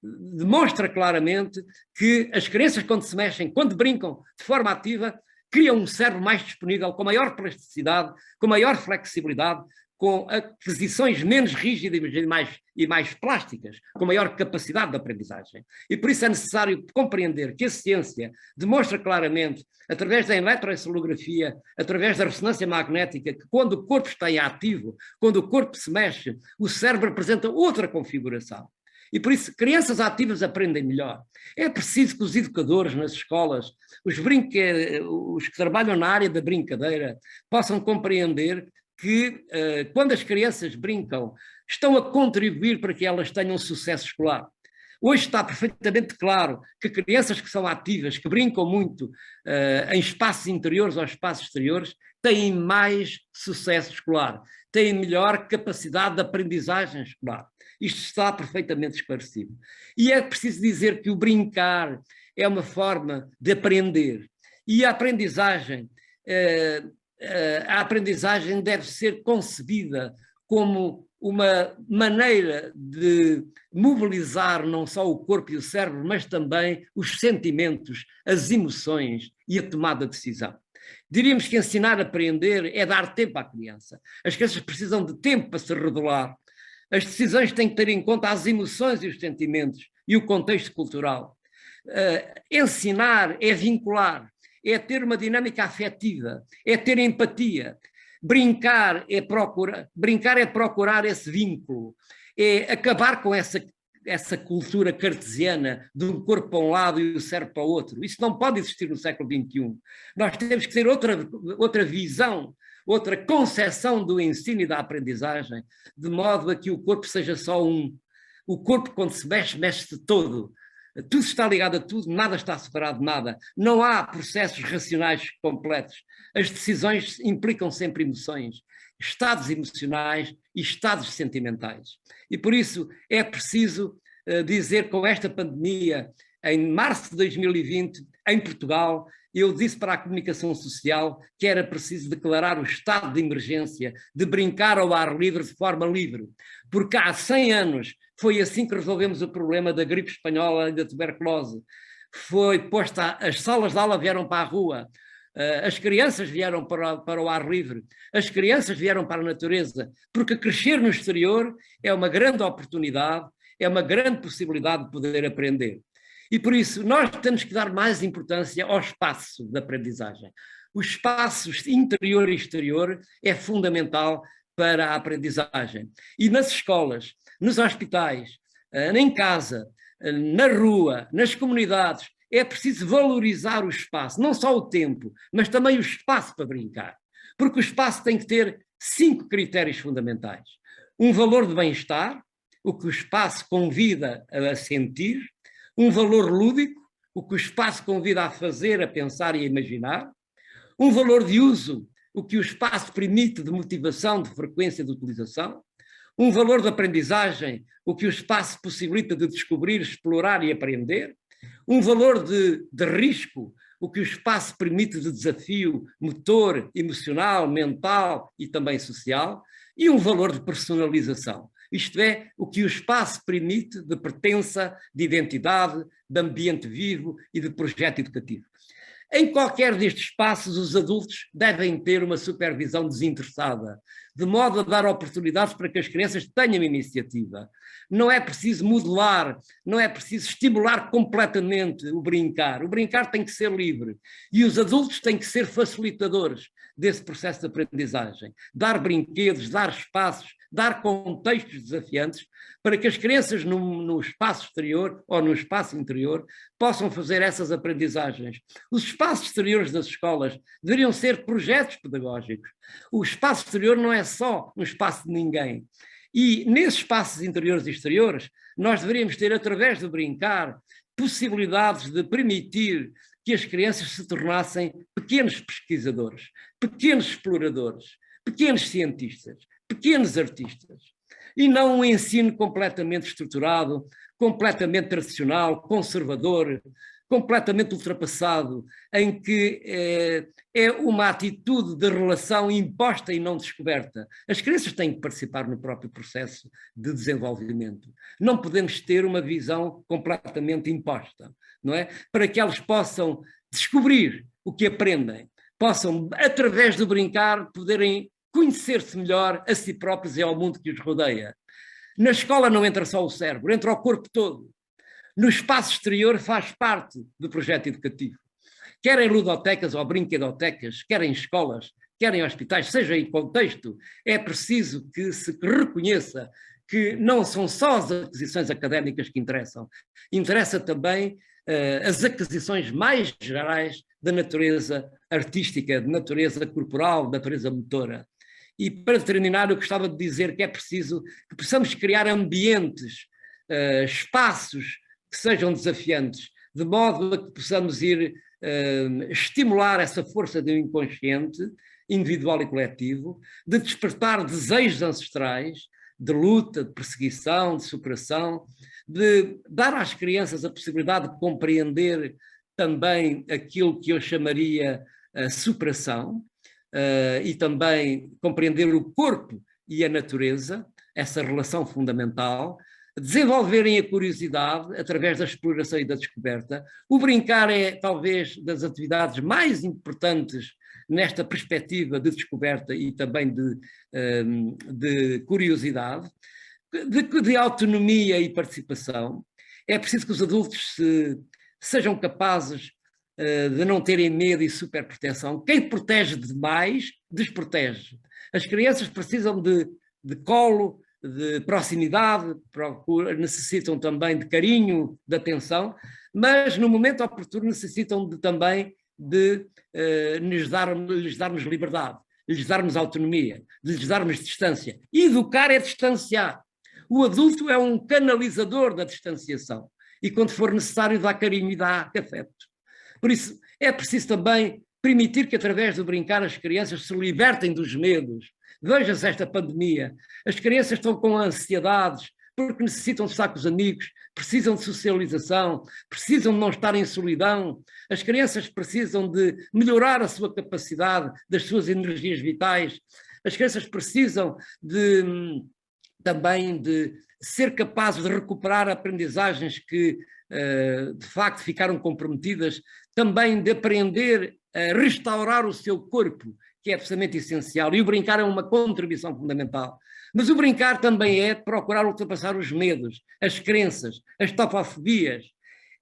demonstra claramente que as crianças, quando se mexem, quando brincam de forma ativa, criam um cérebro mais disponível, com maior plasticidade, com maior flexibilidade, com aquisições menos rígidas e mais plásticas, com maior capacidade de aprendizagem. E por isso é necessário compreender que a ciência demonstra claramente, através da eletroencefalografia, através da ressonância magnética, que quando o corpo está em ativo, quando o corpo se mexe, o cérebro apresenta outra configuração. E por isso, crianças ativas aprendem melhor. É preciso que os educadores nas escolas, os que trabalham na área da brincadeira, possam compreender que, quando as crianças brincam, estão a contribuir para que elas tenham sucesso escolar. Hoje está perfeitamente claro que crianças que são ativas, que brincam muito em espaços interiores ou espaços exteriores, têm mais sucesso escolar, têm melhor capacidade de aprendizagem escolar. Isto está perfeitamente esclarecido. E é preciso dizer que o brincar é uma forma de aprender. E a aprendizagem deve ser concebida como uma maneira de mobilizar não só o corpo e o cérebro, mas também os sentimentos, as emoções e a tomada de decisão. Diríamos que ensinar a aprender é dar tempo à criança. As crianças precisam de tempo para se revelar. As decisões têm que ter em conta as emoções e os sentimentos e o contexto cultural. Ensinar é vincular, é ter uma dinâmica afetiva, é ter empatia. Brincar é procurar esse vínculo, é acabar com essa cultura cartesiana de um corpo para um lado e o cérebro para o outro. Isso não pode existir no século XXI. Nós temos que ter outra visão, outra concepção do ensino e da aprendizagem, de modo a que o corpo seja só um. O corpo, quando se mexe, mexe-se todo. Tudo está ligado a tudo, nada está separado de nada. Não há processos racionais completos. As decisões implicam sempre emoções, estados emocionais e estados sentimentais. E por isso é preciso dizer, com esta pandemia, em março de 2020, em Portugal, eu disse para a comunicação social que era preciso declarar o estado de emergência, de brincar ao ar livre de forma livre, porque há 100 anos foi assim que resolvemos o problema da gripe espanhola e da tuberculose. Foi posta, as salas de aula vieram para a rua, as crianças vieram para o ar livre, as crianças vieram para a natureza, porque crescer no exterior é uma grande oportunidade, é uma grande possibilidade de poder aprender. E por isso nós temos que dar mais importância ao espaço de aprendizagem. O espaço interior e exterior é fundamental para a aprendizagem. E nas escolas, nos hospitais, em casa, na rua, nas comunidades, é preciso valorizar o espaço, não só o tempo, mas também o espaço para brincar. Porque o espaço tem que ter 5 critérios fundamentais. Um valor de bem-estar, o que o espaço convida a sentir. Um valor lúdico, o que o espaço convida a fazer, a pensar e a imaginar. Um valor de uso, o que o espaço permite de motivação, de frequência de utilização. Um valor de aprendizagem, o que o espaço possibilita de descobrir, explorar e aprender. Um valor de risco, o que o espaço permite de desafio motor, emocional, mental e também social. E um valor de personalização. Isto é, o que o espaço permite de pertença, de identidade, de ambiente vivo e de projeto educativo. Em qualquer destes espaços, os adultos devem ter uma supervisão desinteressada, de modo a dar oportunidades para que as crianças tenham iniciativa. Não é preciso modelar, não é preciso estimular completamente o brincar. O brincar tem que ser livre e os adultos têm que ser facilitadores desse processo de aprendizagem. Dar brinquedos, dar espaços, dar contextos desafiantes para que as crianças no espaço exterior ou no espaço interior possam fazer essas aprendizagens. Os espaços exteriores das escolas deveriam ser projetos pedagógicos. O espaço exterior não é só um espaço de ninguém. E nesses espaços interiores e exteriores, nós deveríamos ter, através do brincar, possibilidades de permitir que as crianças se tornassem pequenos pesquisadores, pequenos exploradores, pequenos cientistas, pequenos artistas, e não um ensino completamente estruturado, completamente tradicional, conservador, completamente ultrapassado, em que é uma atitude de relação imposta e não descoberta. As crianças têm que participar no próprio processo de desenvolvimento. Não podemos ter uma visão completamente imposta, não é? Para que elas possam descobrir o que aprendem, possam, através do brincar, poderem conhecer-se melhor a si próprios e ao mundo que os rodeia. Na escola não entra só o cérebro, entra o corpo todo. No espaço exterior faz parte do projeto educativo. Quer em ludotecas ou brinquedotecas, quer em escolas, quer em hospitais, seja em contexto, é preciso que se reconheça que não são só as aquisições académicas que interessam, interessa também as aquisições mais gerais da natureza artística, de natureza corporal, de natureza motora. E para terminar, eu gostava de dizer que é preciso que possamos criar ambientes, espaços que sejam desafiantes, de modo a que possamos ir estimular essa força do inconsciente, individual e coletivo, de despertar desejos ancestrais, de luta, de perseguição, de superação, de dar às crianças a possibilidade de compreender também aquilo que eu chamaria a superação, e também compreender o corpo e a natureza, essa relação fundamental, desenvolverem a curiosidade através da exploração e da descoberta. O brincar é talvez das atividades mais importantes nesta perspectiva de descoberta e também de curiosidade, de autonomia e participação. É preciso que os adultos sejam capazes de não terem medo e superproteção. Quem protege demais, desprotege. As crianças precisam de colo, de proximidade, necessitam também de carinho, de atenção, mas no momento oportuno necessitam também de lhes darmos liberdade, lhes darmos autonomia, de lhes darmos distância. Educar é distanciar. O adulto é um canalizador da distanciação e quando for necessário dá carinho e dá afeto. Por isso é preciso também permitir que através do brincar as crianças se libertem dos medos. Veja-se esta pandemia, as crianças estão com ansiedades porque necessitam de estar com os amigos, precisam de socialização, precisam de não estar em solidão, as crianças precisam de melhorar a sua capacidade, das suas energias vitais, as crianças precisam também de ser capazes de recuperar aprendizagens que de facto ficaram comprometidas, também de aprender a restaurar o seu corpo, que é absolutamente essencial, e o brincar é uma contribuição fundamental. Mas o brincar também é procurar ultrapassar os medos, as crenças, as topofobias,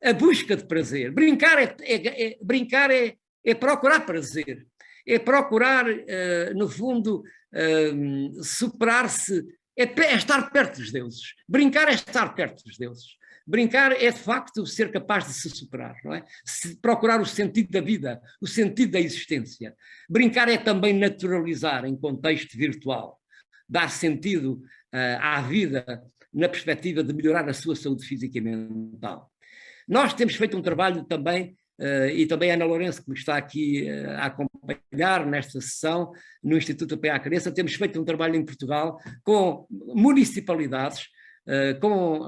a busca de prazer. Brincar é procurar prazer, é procurar, no fundo, superar-se, é estar perto dos deuses. Brincar é estar perto dos deuses. Brincar é, de facto, ser capaz de se superar, não é? Procurar o sentido da vida, o sentido da existência. Brincar é também naturalizar em contexto virtual, dar sentido à vida na perspectiva de melhorar a sua saúde física e mental. Nós temos feito um trabalho também, e também a Ana Lourenço, que me está aqui a acompanhar nesta sessão, no Instituto Apoio à Criança, temos feito um trabalho em Portugal com municipalidades, com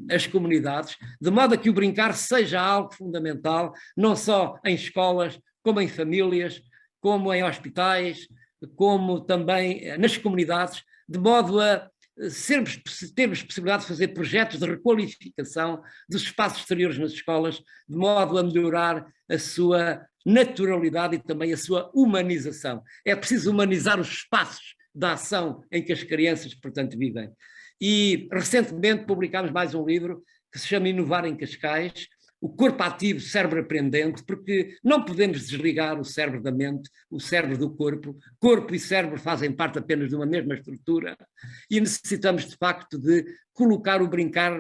as comunidades, de modo a que o brincar seja algo fundamental, não só em escolas, como em famílias, como em hospitais, como também nas comunidades, de modo a termos possibilidade de fazer projetos de requalificação dos espaços exteriores nas escolas, de modo a melhorar a sua naturalidade e também a sua humanização. É preciso humanizar os espaços da ação em que as crianças, portanto, vivem. E recentemente publicámos mais um livro que se chama Inovar em Cascais, o corpo ativo, cérebro aprendente, porque não podemos desligar o cérebro da mente, o cérebro do corpo. Corpo e cérebro fazem parte apenas de uma mesma estrutura e necessitamos, de facto, de colocar o brincar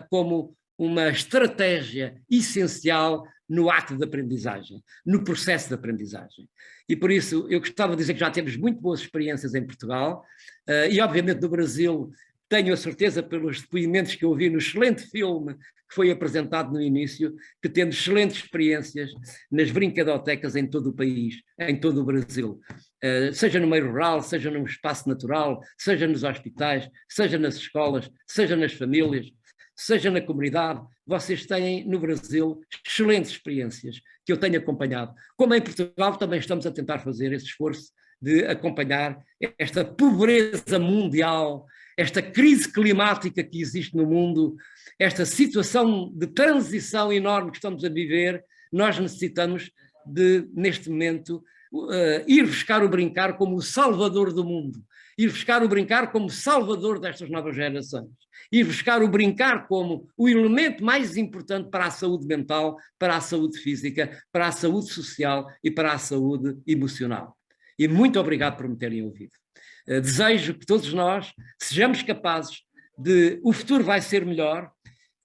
como uma estratégia essencial no ato de aprendizagem, no processo de aprendizagem. E por isso eu gostava de dizer que já temos muito boas experiências em Portugal e, obviamente, no Brasil. Tenho a certeza, pelos depoimentos que eu ouvi no excelente filme que foi apresentado no início, que temos excelentes experiências nas brincadotecas em todo o país, em todo o Brasil. Seja no meio rural, seja num espaço natural, seja nos hospitais, seja nas escolas, seja nas famílias, seja na comunidade. Vocês têm no Brasil excelentes experiências que eu tenho acompanhado. Como em Portugal também estamos a tentar fazer esse esforço de acompanhar esta pobreza mundial, esta crise climática que existe no mundo, esta situação de transição enorme que estamos a viver. Nós necessitamos de, neste momento, ir buscar o brincar como o salvador do mundo, ir buscar o brincar como salvador destas novas gerações, ir buscar o brincar como o elemento mais importante para a saúde mental, para a saúde física, para a saúde social e para a saúde emocional. E muito obrigado por me terem ouvido. Desejo que todos nós sejamos capazes de... O futuro vai ser melhor.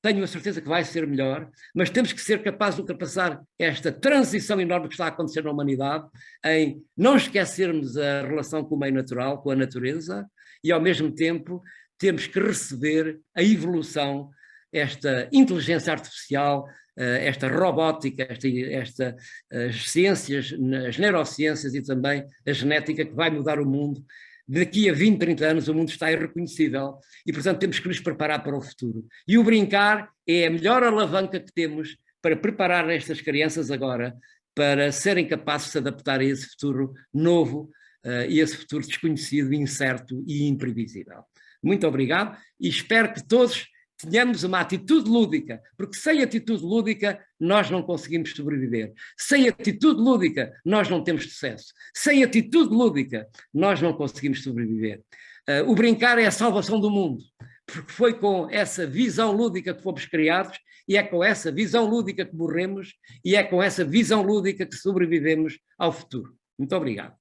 tenho a certeza que vai ser melhor, mas temos que ser capazes de ultrapassar esta transição enorme que está a acontecer na humanidade, em não esquecermos a relação com o meio natural, com a natureza, e ao mesmo tempo temos que receber a evolução, esta inteligência artificial, esta robótica, as ciências, as neurociências e também a genética que vai mudar o mundo. Daqui a 20, 30 anos o mundo está irreconhecível e, portanto, temos que nos preparar para o futuro. E o brincar é a melhor alavanca que temos para preparar estas crianças agora para serem capazes de se adaptar a esse futuro novo e esse futuro desconhecido, incerto e imprevisível. Muito obrigado e espero que todos tenhamos uma atitude lúdica, porque sem atitude lúdica nós não conseguimos sobreviver. Sem atitude lúdica nós não temos sucesso. Sem atitude lúdica nós não conseguimos sobreviver. O brincar é a salvação do mundo, porque foi com essa visão lúdica que fomos criados e é com essa visão lúdica que morremos e é com essa visão lúdica que sobrevivemos ao futuro. Muito obrigado.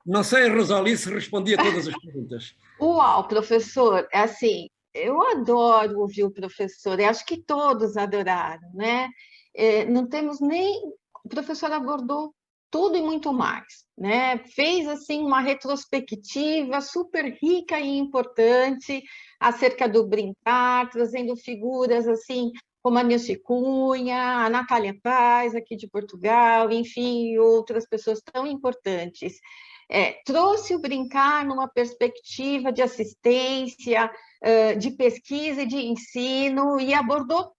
Não sei, Rosalie, se respondi a todas as perguntas. Uau, professor, é assim, eu adoro ouvir o professor, eu acho que todos adoraram, né? Não temos nem... O professor abordou tudo e muito mais, né? Fez, assim, uma retrospectiva super rica e importante acerca do brincar, trazendo figuras, assim, como a Nilce Cunha, a Natália Paz, aqui de Portugal, enfim, e outras pessoas tão importantes. Trouxe o brincar numa perspectiva de assistência, de pesquisa e de ensino e abordou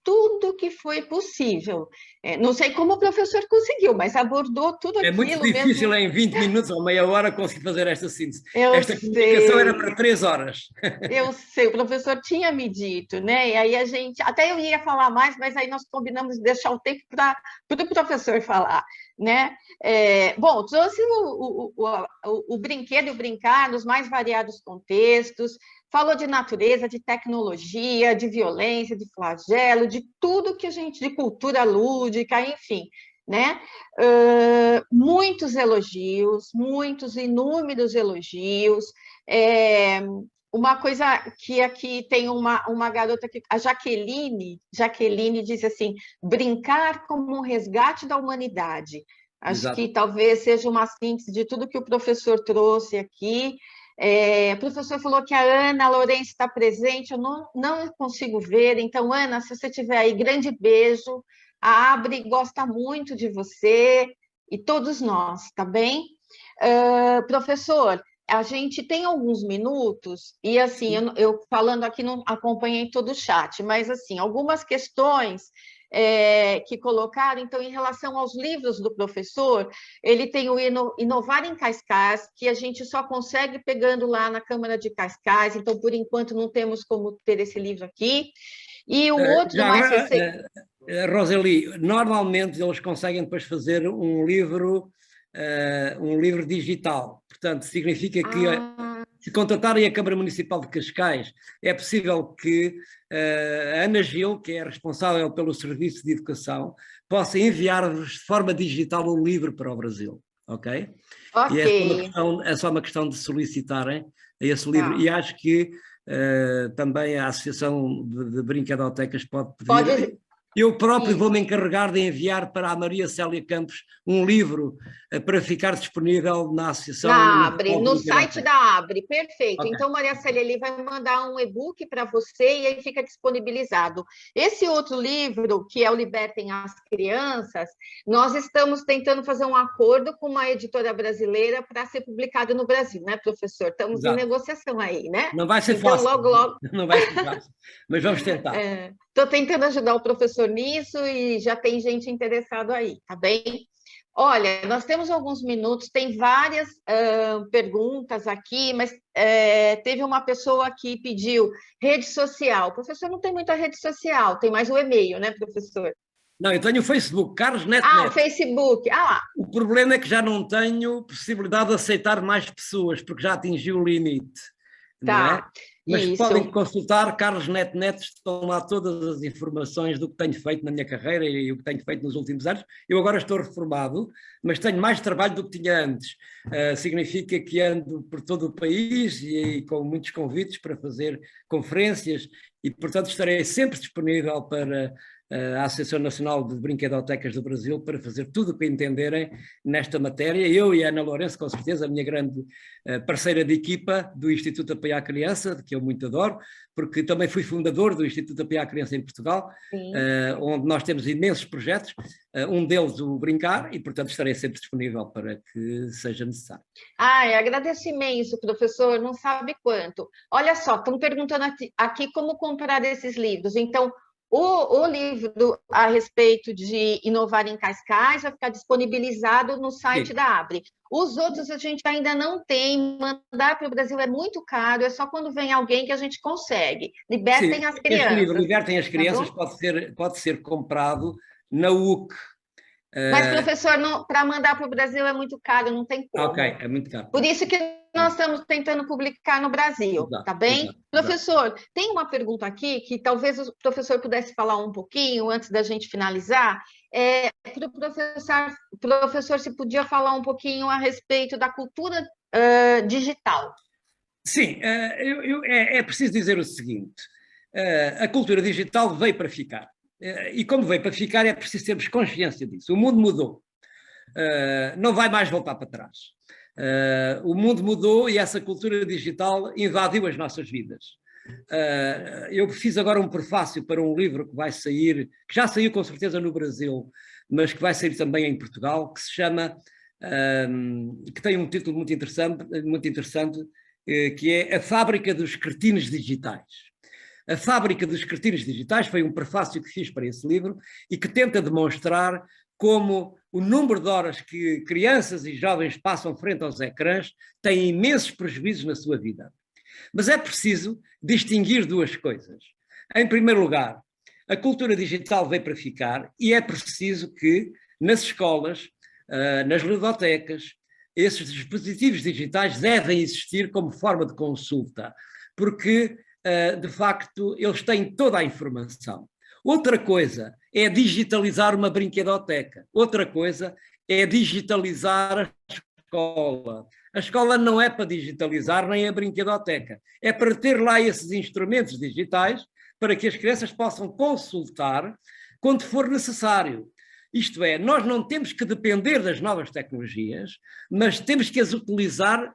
tudo que foi possível. Não sei como o professor conseguiu, mas abordou tudo aquilo. É muito difícil em 20 minutos ou meia hora conseguir fazer esta síntese. Esta sei. comunicação era para 3 horas. Eu sei, o professor tinha me dito, né? E aí a gente... Até eu ia falar mais, mas aí nós combinamos de deixar o tempo para o professor falar, né? Bom, trouxe o brinquedo e o brincar nos mais variados contextos, falou de natureza, de tecnologia, de violência, de flagelo, de tudo que a gente... de cultura lúdica, enfim, né? Muitos elogios, inúmeros elogios. Uma coisa que aqui tem uma garota, a Jaqueline diz assim, brincar como um resgate da humanidade. Acho Exato. Que talvez seja uma síntese de tudo que o professor trouxe aqui. O professor falou que a Ana Lourenço está presente, eu não consigo ver, então, Ana, se você estiver aí, grande beijo. A Abri gosta muito de você e todos nós, tá bem? Professor, a gente tem alguns minutos e, assim, eu falando aqui, não acompanhei todo o chat, mas, assim, algumas questões que colocaram, então, em relação aos livros do professor, ele tem o Inovar em Cascais, que a gente só consegue pegando lá na Câmara de Cascais, então, por enquanto, não temos como ter esse livro aqui. E o outro mais recente... Rosalie, normalmente eles conseguem depois fazer um livro digital, portanto, significa que se contatarem a Câmara Municipal de Cascais, é possível que a Ana Gil, que é responsável pelo Serviço de Educação, possa enviar-vos de forma digital um livro para o Brasil, ok? Ok. E é só uma questão de solicitarem esse livro, e acho que também a Associação de Brinquedotecas pode pedir. Eu próprio vou-me encarregar de enviar para a Maria Célia Campos um livro para ficar disponível na Associação... Da Abre, no site da Abre, perfeito. Okay. Então, Maria Célia, ele vai mandar um e-book para você e aí fica disponibilizado. Esse outro livro, que é o Libertem as Crianças, nós estamos tentando fazer um acordo com uma editora brasileira para ser publicado no Brasil, né, professor? Estamos em negociação aí, né? Não vai ser então, fácil. Logo... Não vai ser fácil, mas vamos tentar. Estou tentando ajudar o professor nisso e já tem gente interessada aí, tá bem? Olha, nós temos alguns minutos, tem várias perguntas aqui, mas teve uma pessoa que pediu rede social. O professor não tem muita rede social, tem mais o e-mail, né, professor? Não, eu tenho o Facebook, Carlos Neto. O Facebook, lá. O problema é que já não tenho possibilidade de aceitar mais pessoas, porque já atingi o limite. não é? Tá, Mas isso. podem consultar Carlos Neto Neto, estão lá todas as informações do que tenho feito na minha carreira e o que tenho feito nos últimos anos. Eu agora estou reformado, mas tenho mais trabalho do que tinha antes. Significa que ando por todo o país e com muitos convites para fazer conferências e, portanto, estarei sempre disponível para a Associação Nacional de Brinquedotecas do Brasil para fazer tudo o que entenderem nesta matéria. Eu e a Ana Lourenço, com certeza, a minha grande parceira de equipa do Instituto Apoio à Criança, que eu muito adoro, porque também fui fundador do Instituto Apoio à Criança em Portugal, onde nós temos imensos projetos, um deles o Brincar, e, portanto, estarei sempre disponível para que seja necessário. Agradeço imenso, professor, não sabe quanto. Olha só, estão perguntando aqui como comprar esses livros. Então, o livro a respeito de inovar em Cascais vai ficar disponibilizado no site da Abre. Os outros a gente ainda não tem, mandar para o Brasil é muito caro, é só quando vem alguém que a gente consegue. Libertem as crianças. Este livro, Libertem as Crianças, pode ser comprado na UC. Mas, professor, para mandar para o Brasil é muito caro, não tem como. Ok, é muito caro. Por isso que nós estamos tentando publicar no Brasil, tá bem? Professor, tem uma pergunta aqui que talvez o professor pudesse falar um pouquinho antes da gente finalizar. Para o professor, se podia falar um pouquinho a respeito da cultura digital. Sim, é preciso dizer o seguinte, a cultura digital veio para ficar. E como veio para ficar, é preciso termos consciência disso. O mundo mudou, não vai mais voltar para trás. O mundo mudou e essa cultura digital invadiu as nossas vidas. Eu fiz agora um prefácio para um livro que vai sair, que já saiu com certeza no Brasil, mas que vai sair também em Portugal, que se chama, que tem um título muito interessante, que é A Fábrica dos Cretinos Digitais. A Fábrica dos Cretinos Digitais foi um prefácio que fiz para esse livro e que tenta demonstrar como o número de horas que crianças e jovens passam frente aos ecrãs tem imensos prejuízos na sua vida. Mas é preciso distinguir duas coisas. Em primeiro lugar, a cultura digital veio para ficar e é preciso que nas escolas, nas ludotecas, esses dispositivos digitais devem existir como forma de consulta, porque de facto, eles têm toda a informação. Outra coisa é digitalizar uma brinquedoteca. Outra coisa é digitalizar a escola. A escola não é para digitalizar nem a brinquedoteca. É para ter lá esses instrumentos digitais para que as crianças possam consultar quando for necessário. Isto é, nós não temos que depender das novas tecnologias, mas temos que as utilizar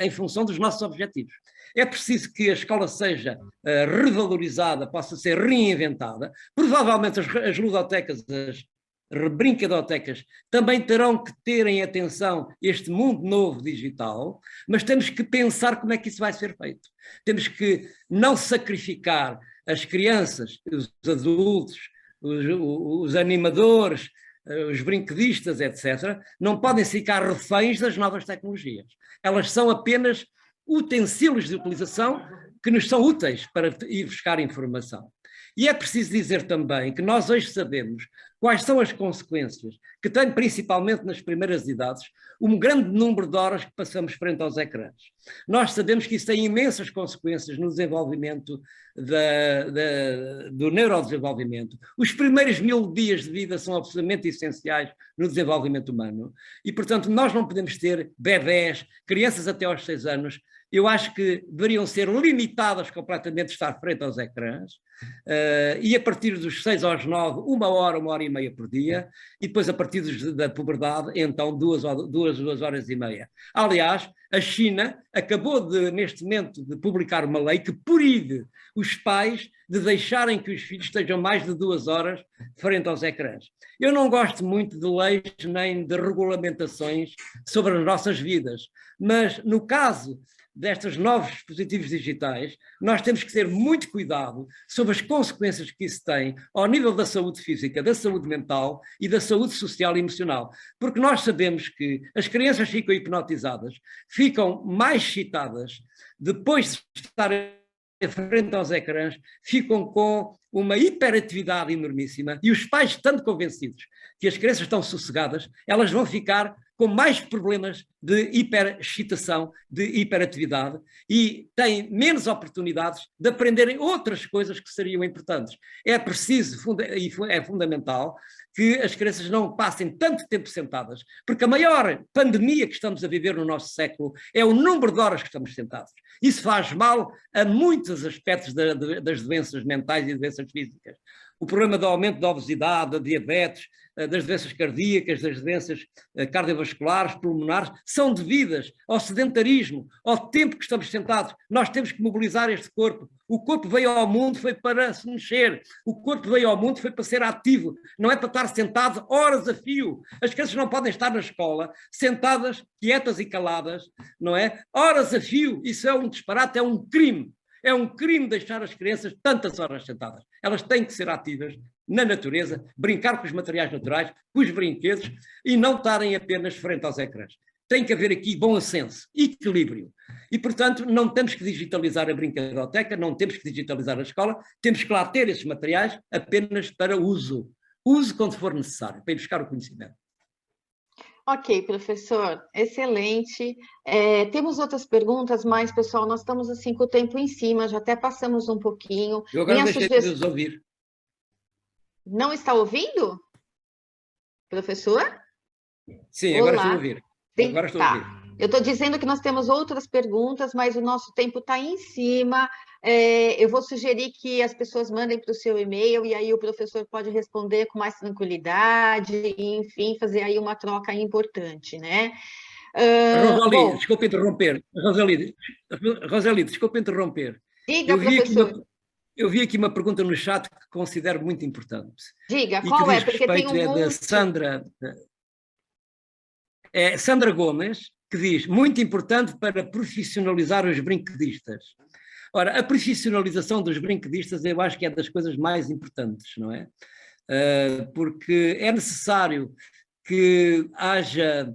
em função dos nossos objetivos. É preciso que a escola seja revalorizada, possa ser reinventada. Provavelmente as ludotecas, as brinquedotecas, também terão que ter em atenção este mundo novo digital, mas temos que pensar como é que isso vai ser feito. Temos que não sacrificar as crianças, os adultos, os animadores, os brinquedistas, etc., não podem ficar reféns das novas tecnologias. Elas são apenas utensílios de utilização que nos são úteis para ir buscar informação. E é preciso dizer também que nós hoje sabemos quais são as consequências que tem, principalmente nas primeiras idades, um grande número de horas que passamos frente aos ecrãs. Nós sabemos que isso tem imensas consequências no desenvolvimento do neurodesenvolvimento. Os primeiros 1000 dias de vida são absolutamente essenciais no desenvolvimento humano e, portanto, nós não podemos ter bebés, crianças até aos 6 anos. Eu acho que deveriam ser limitadas completamente a estar frente aos ecrãs e a partir dos 6 aos 9, 1 hora e meia por dia e depois a partir da puberdade, então 2 horas e meia. Aliás, a China acabou neste momento de publicar uma lei que proíbe os pais de deixarem que os filhos estejam mais de 2 horas frente aos ecrãs. Eu não gosto muito de leis nem de regulamentações sobre as nossas vidas, mas no caso destes novos dispositivos digitais, nós temos que ter muito cuidado sobre as consequências que isso tem ao nível da saúde física, da saúde mental e da saúde social e emocional. Porque nós sabemos que as crianças ficam hipnotizadas, ficam mais excitadas, depois de estarem frente aos ecrãs, ficam com uma hiperatividade enormíssima e os pais, estando convencidos que as crianças estão sossegadas, elas vão ficar com mais problemas de hiperexcitação, de hiperatividade, e têm menos oportunidades de aprenderem outras coisas que seriam importantes. É preciso, e é fundamental, que as crianças não passem tanto tempo sentadas, porque a maior pandemia que estamos a viver no nosso século é o número de horas que estamos sentados. Isso faz mal a muitos aspectos das doenças mentais e doenças físicas. O problema do aumento da obesidade, da diabetes, das doenças cardíacas, das doenças cardiovasculares, pulmonares, são devidas ao sedentarismo, ao tempo que estamos sentados. Nós temos que mobilizar este corpo. O corpo veio ao mundo, foi para se mexer. O corpo veio ao mundo, foi para ser ativo. Não é para estar sentado horas a fio. As crianças não podem estar na escola sentadas, quietas e caladas, não é? Horas a fio. Isso é um disparate, é um crime. É um crime deixar as crianças tantas horas sentadas. Elas têm que ser ativas na natureza, brincar com os materiais naturais, com os brinquedos e não estarem apenas frente aos ecrãs. Tem que haver aqui bom senso, equilíbrio. E, portanto, não temos que digitalizar a brinquedoteca, não temos que digitalizar a escola, temos que lá ter esses materiais apenas para uso. Uso quando for necessário, para ir buscar o conhecimento. Ok, professor, excelente. Temos outras perguntas, mas, pessoal, nós estamos assim com o tempo em cima, já até passamos um pouquinho. Eu agora deixei de os ouvir. Não está ouvindo? Professor? Sim, agora estou a ouvir. Agora estou a ouvir. Eu estou dizendo que nós temos outras perguntas, mas o nosso tempo está em cima. Eu vou sugerir que as pessoas mandem para o seu e-mail e aí o professor pode responder com mais tranquilidade e, enfim, fazer aí uma troca importante, né? Rosalie, desculpa interromper. Rosalie, desculpa interromper. Diga, professor. Eu vi aqui uma pergunta no chat que considero muito importante. Diga, qual é? Porque tem um monte. Da Sandra Gomes, que diz, muito importante para profissionalizar os brinquedistas. Ora, a profissionalização dos brinquedistas eu acho que é das coisas mais importantes, não é? Porque é necessário que haja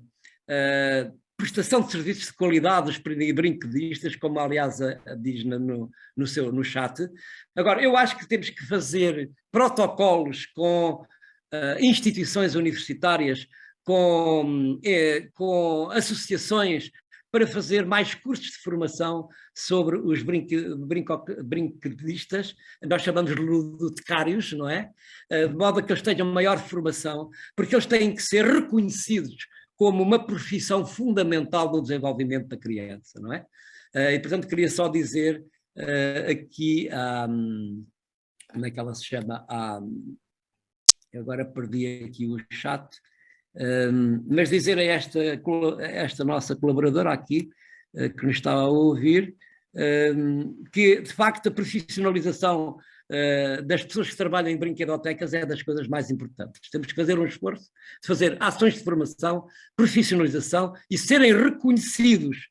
prestação de serviços de qualidade dos brinquedistas, como aliás diz no chat. Agora, eu acho que temos que fazer protocolos com instituições universitárias, com associações, para fazer mais cursos de formação sobre os brinquedistas, nós chamamos de ludotecários, não é? De modo a que eles tenham maior formação, porque eles têm que ser reconhecidos como uma profissão fundamental no desenvolvimento da criança, não é? E, portanto, queria só dizer aqui, como é que ela se chama? Agora perdi aqui o chat, mas dizer a esta nossa colaboradora aqui, que nos está a ouvir, que, de facto, a profissionalização das pessoas que trabalham em brinquedotecas é das coisas mais importantes. Temos que fazer um esforço de fazer ações de formação, profissionalização e serem reconhecidos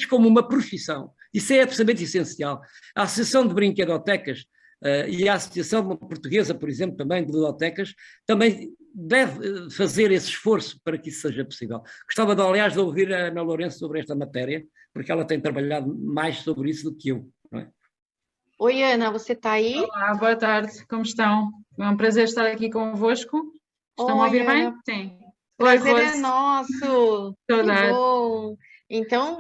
como uma profissão. Isso é absolutamente essencial. A Associação de Brinquedotecas e a Associação Portuguesa, por exemplo, também de ludotecas, também deve fazer esse esforço para que isso seja possível. Gostava, aliás, de ouvir a Ana Lourenço sobre esta matéria, porque ela tem trabalhado mais sobre isso do que eu, não é? Oi, Ana, você está aí? Olá, boa tarde, como estão? É um prazer estar aqui convosco. Estão a ouvir bem? Sim. Prazer é nosso. Saudade. Que bom. Então,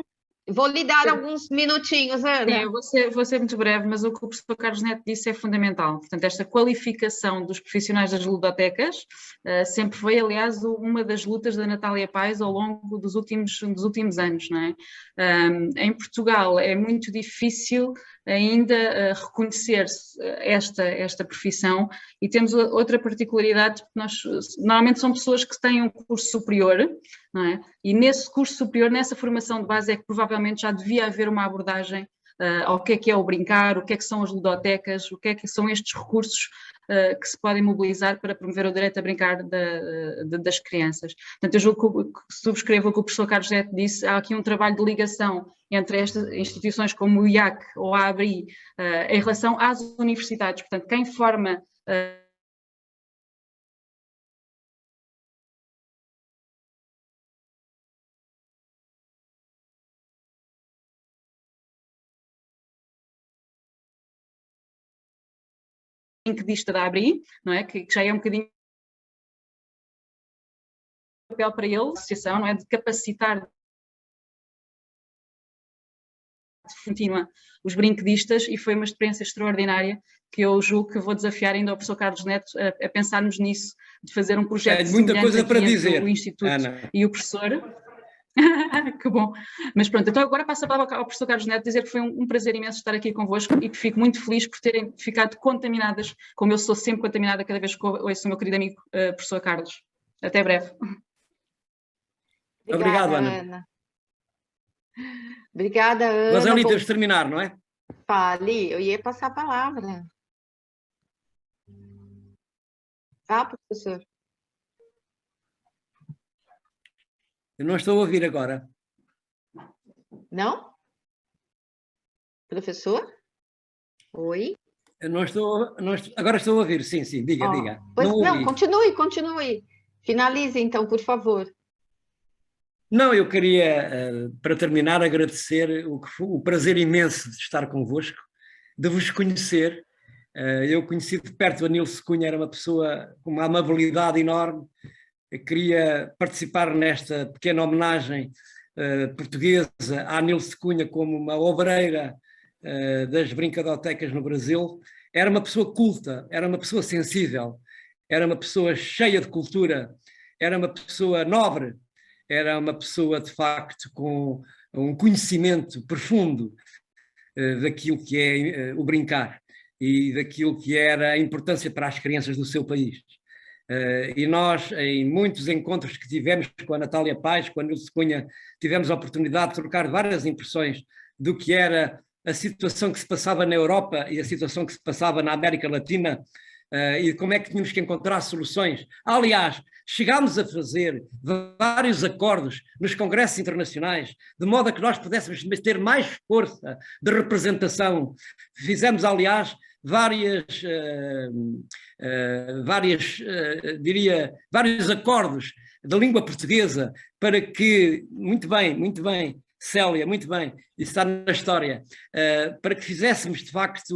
vou lhe dar alguns minutinhos, Ana. Sim, eu vou ser muito breve, mas o que o professor Carlos Neto disse é fundamental. Portanto, esta qualificação dos profissionais das ludotecas sempre foi, aliás, uma das lutas da Natália Pais ao longo dos últimos anos, não é? Em Portugal é muito difícil ainda reconhecer esta profissão e temos outra particularidade, porque nós normalmente são pessoas que têm um curso superior, não é? E nesse curso superior, nessa formação de base é que provavelmente já devia haver uma abordagem ao que é o brincar, o que é que são as ludotecas, o que é que são estes recursos que se podem mobilizar para promover o direito a brincar das crianças. Portanto, eu julgo que subscrevo o que o professor Carlos Neto disse, há aqui um trabalho de ligação entre estas instituições como o IAC ou a ABRI em relação às universidades. Portanto, quem forma brinquedista da ABRI, não é? Que já é um bocadinho papel para ele, associação, não é, de capacitar contínua os brinquedistas, e foi uma experiência extraordinária que eu julgo que vou desafiar ainda ao professor Carlos Neto a pensarmos nisso, de fazer um projeto muita coisa para dizer, o Instituto Ana. E o professor. Que bom. Mas pronto, então agora passo a palavra ao professor Carlos Neto, dizer que foi um prazer imenso estar aqui convosco e que fico muito feliz por terem ficado contaminadas, como eu sou sempre contaminada cada vez que ouço o meu querido amigo professor Carlos. Até breve. Obrigado, Ana. Obrigada, Ana. Mas ali tens de terminar, não é? Fale, eu ia passar a palavra. Tá, professor? Eu não estou a ouvir agora. Não? Professor? Oi? Eu não estou, agora estou a ouvir, sim, diga, diga. Pois não, continue. Finalize, então, por favor. Não, eu queria, para terminar, agradecer o prazer imenso de estar convosco, de vos conhecer. Eu conheci de perto a Nilce Cunha, era uma pessoa com uma amabilidade enorme. Eu queria participar nesta pequena homenagem portuguesa à Nilce Cunha como uma obreira das brincadotecas no Brasil. Era uma pessoa culta, era uma pessoa sensível, era uma pessoa cheia de cultura, era uma pessoa nobre, era uma pessoa, de facto, com um conhecimento profundo daquilo que é o brincar e daquilo que era a importância para as crianças do seu país. E nós, em muitos encontros que tivemos com a Natália Paz, com a Nilce Cunha, tivemos a oportunidade de trocar várias impressões do que era a situação que se passava na Europa e a situação que se passava na América Latina, e como é que tínhamos que encontrar soluções. Aliás, chegámos a fazer vários acordos nos congressos internacionais, de modo a que nós pudéssemos ter mais força de representação. Fizemos, aliás, vários acordos da língua portuguesa para que, muito bem, Célia, muito bem, isso está na história, para que fizéssemos de facto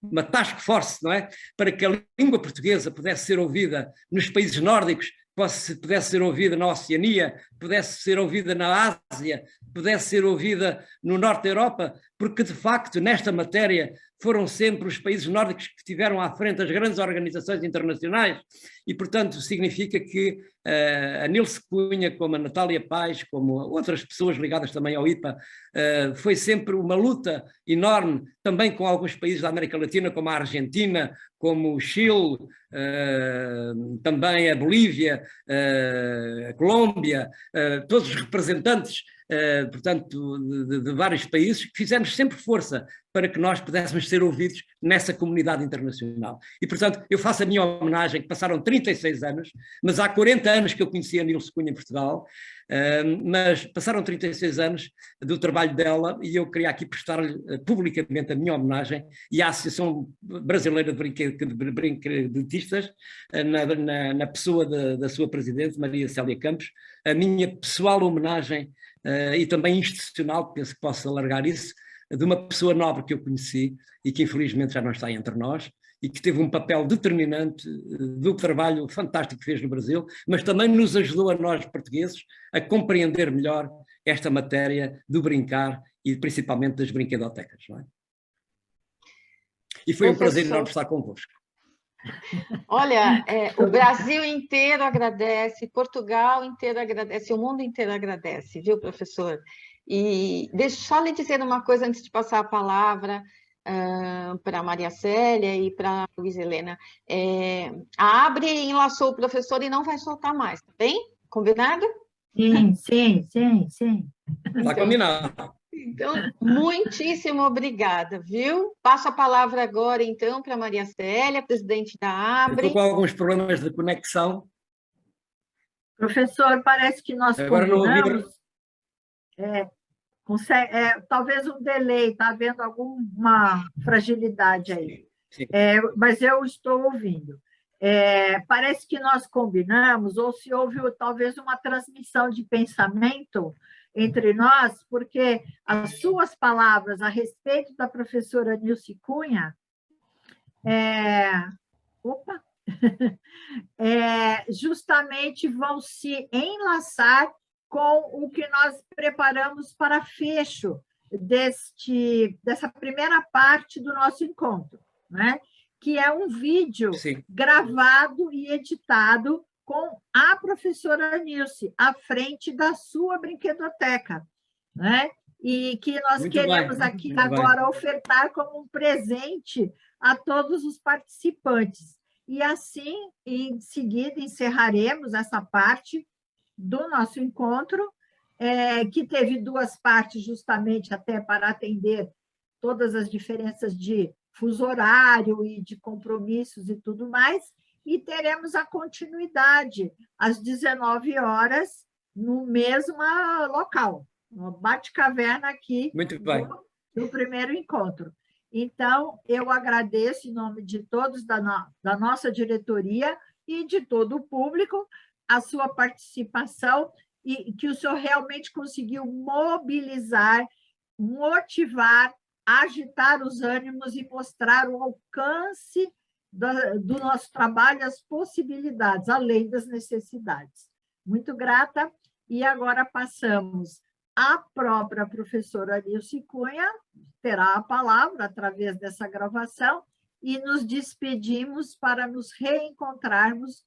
uma task force, não é? Para que a língua portuguesa pudesse ser ouvida nos países nórdicos, pudesse ser ouvida na Oceania, pudesse ser ouvida na Ásia, pudesse ser ouvida no Norte da Europa, porque de facto nesta matéria foram sempre os países nórdicos que estiveram à frente das grandes organizações internacionais e, portanto, significa que a Nilce Cunha, como a Natália Paz, como outras pessoas ligadas também ao IPA, foi sempre uma luta enorme, também com alguns países da América Latina, como a Argentina, como o Chile, também a Bolívia, a Colômbia, todos os representantes, portanto, de vários países, que fizemos sempre força para que nós pudéssemos ser ouvidos nessa comunidade internacional. E, portanto, eu faço a minha homenagem, que passaram 36 anos, mas há 40 anos que eu conheci a Nilce Cunha em Portugal, mas passaram 36 anos do trabalho dela e eu queria aqui prestar-lhe publicamente a minha homenagem e à Associação Brasileira de Brinquedistas, na pessoa da sua presidente, Maria Célia Campos, a minha pessoal homenagem e também institucional, penso que posso alargar isso, de uma pessoa nobre que eu conheci e que infelizmente já não está entre nós e que teve um papel determinante do trabalho fantástico que fez no Brasil, mas também nos ajudou a nós portugueses a compreender melhor esta matéria do brincar e principalmente das brinquedotecas, não é? E foi um prazer enorme estar convosco. Olha, o Brasil inteiro agradece, Portugal inteiro agradece, o mundo inteiro agradece, viu, professor? E deixa eu só lhe dizer uma coisa antes de passar a palavra para a Maria Célia e para a Luiz Helena. A Abre enlaçou o professor e não vai soltar mais, tá bem? Combinado? Sim. Está combinado. Então, muitíssimo obrigada, viu? Passo a palavra agora, então, para a Maria Célia, presidente da Abre. Estou com alguns problemas de conexão. Professor, parece que nós agora combinamos... talvez um delay, está havendo alguma fragilidade aí. Sim. Mas eu estou ouvindo. Parece que nós combinamos, ou se houve talvez uma transmissão de pensamento entre nós, porque as suas palavras a respeito da professora Nilce Cunha... Opa, justamente vão se enlaçar com o que nós preparamos para fecho dessa primeira parte do nosso encontro, né? Que é um vídeo gravado e editado com a professora Nilce, à frente da sua brinquedoteca, né? E que nós queremos aqui agora ofertar como um presente a todos os participantes. E assim, em seguida, encerraremos essa parte do nosso encontro, que teve duas partes justamente até para atender todas as diferenças de fuso horário e de compromissos e tudo mais, e teremos a continuidade às 19 horas no mesmo local, no Bate-Caverna aqui no primeiro encontro. Então, eu agradeço em nome de todos da nossa diretoria e de todo o público a sua participação e que o senhor realmente conseguiu mobilizar, motivar, agitar os ânimos e mostrar o alcance do nosso trabalho, as possibilidades, além das necessidades. Muito grata. E agora passamos à própria professora Nilce Cunha, terá a palavra através dessa gravação, e nos despedimos para nos reencontrarmos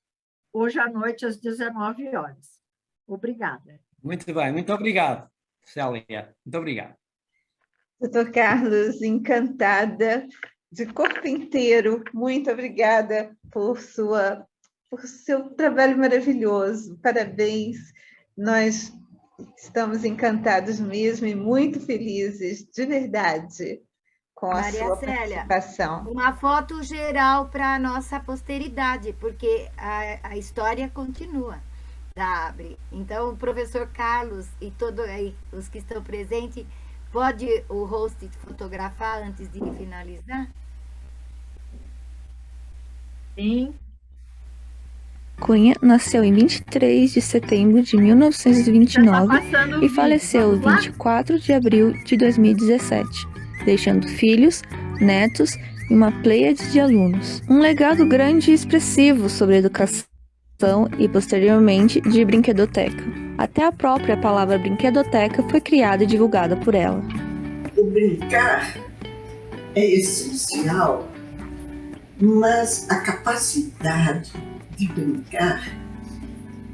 hoje à noite, às 19 horas. Obrigada. Muito bem, muito obrigado, Célia. Muito obrigado. Doutor Carlos, encantada, de corpo inteiro, muito obrigada por seu trabalho maravilhoso. Parabéns, nós estamos encantados mesmo e muito felizes, de verdade, com a sua participação. Uma foto geral para a nossa posteridade, porque a história continua da Abre. Então, o professor Carlos e todos os que estão presentes, pode o host fotografar antes de finalizar? Sim. Cunha nasceu em 23 de setembro de 1929 e faleceu em 24 de abril de 2017, deixando filhos, netos e uma pleiade de alunos. Um legado grande e expressivo sobre educação e, posteriormente, de brinquedoteca. Até a própria palavra brinquedoteca foi criada e divulgada por ela. O brincar é essencial, mas a capacidade de brincar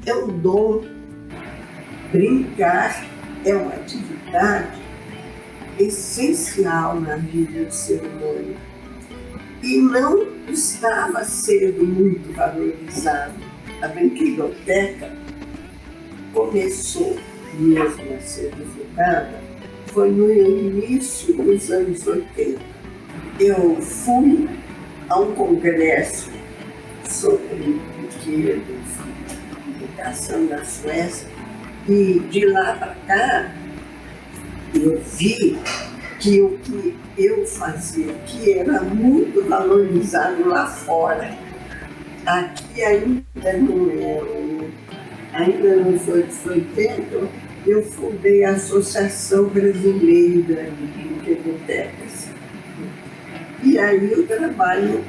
é um dom. Brincar é uma atividade essencial na vida do ser humano e não estava sendo muito valorizado. A brinquedoteca começou mesmo a ser divulgada foi no início dos anos 80. Eu fui a um congresso sobre brinquedos, educação na Suécia, e de lá para cá eu vi que o que eu fazia aqui era muito valorizado lá fora. Aqui ainda não foi feito. Eu fundei a Associação Brasileira de Brinquedotecas. E aí o trabalho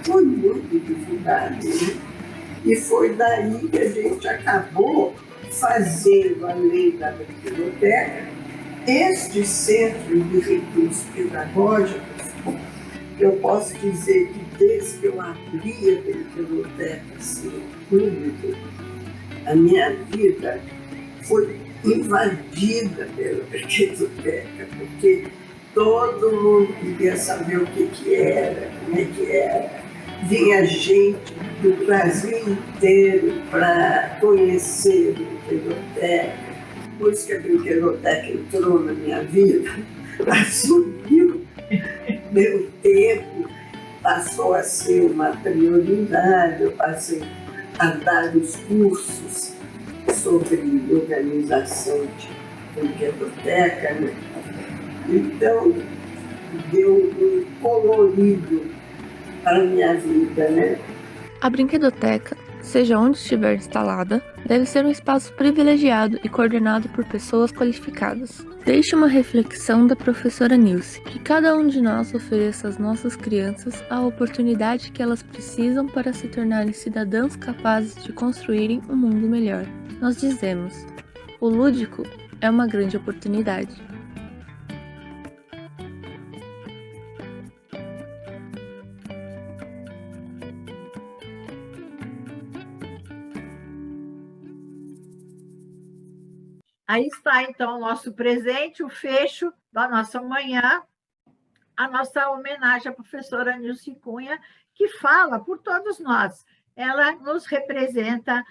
foi muito divulgado, né? E foi daí que a gente acabou fazendo, além da brinquedoteca, este centro de recursos pedagógicos. Eu posso dizer que desde que eu abri a brinquedoteca assim, público, a minha vida foi invadida pela brinquedoteca, porque todo mundo queria saber o que era, como é que era. Vinha gente do Brasil inteiro para conhecer a brinquedoteca. Depois que a brinquedoteca entrou na minha vida, assumiu meu tempo, passou a ser uma prioridade. Eu passei a dar os cursos sobre organização de brinquedoteca, né? Então, deu um colorido para a minha vida, né? A brinquedoteca, seja onde estiver instalada, deve ser um espaço privilegiado e coordenado por pessoas qualificadas. Deixe uma reflexão da professora Nilce, que cada um de nós ofereça às nossas crianças a oportunidade que elas precisam para se tornarem cidadãos capazes de construírem um mundo melhor. Nós dizemos, o lúdico é uma grande oportunidade. Aí está, então, o nosso presente, o fecho da nossa manhã, a nossa homenagem à professora Nilce Cunha, que fala por todos nós. Ela nos representa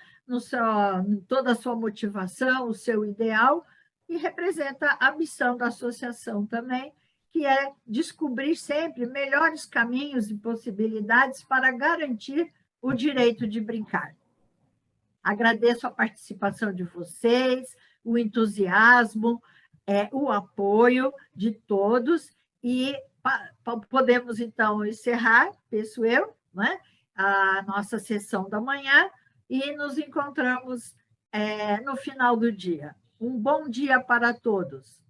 toda a sua motivação, o seu ideal, e representa a missão da associação também, que é descobrir sempre melhores caminhos e possibilidades para garantir o direito de brincar. Agradeço a participação de vocês, o entusiasmo, o apoio de todos, e podemos, então, encerrar, penso eu, né, a nossa sessão da manhã, e nos encontramos no final do dia. Um bom dia para todos.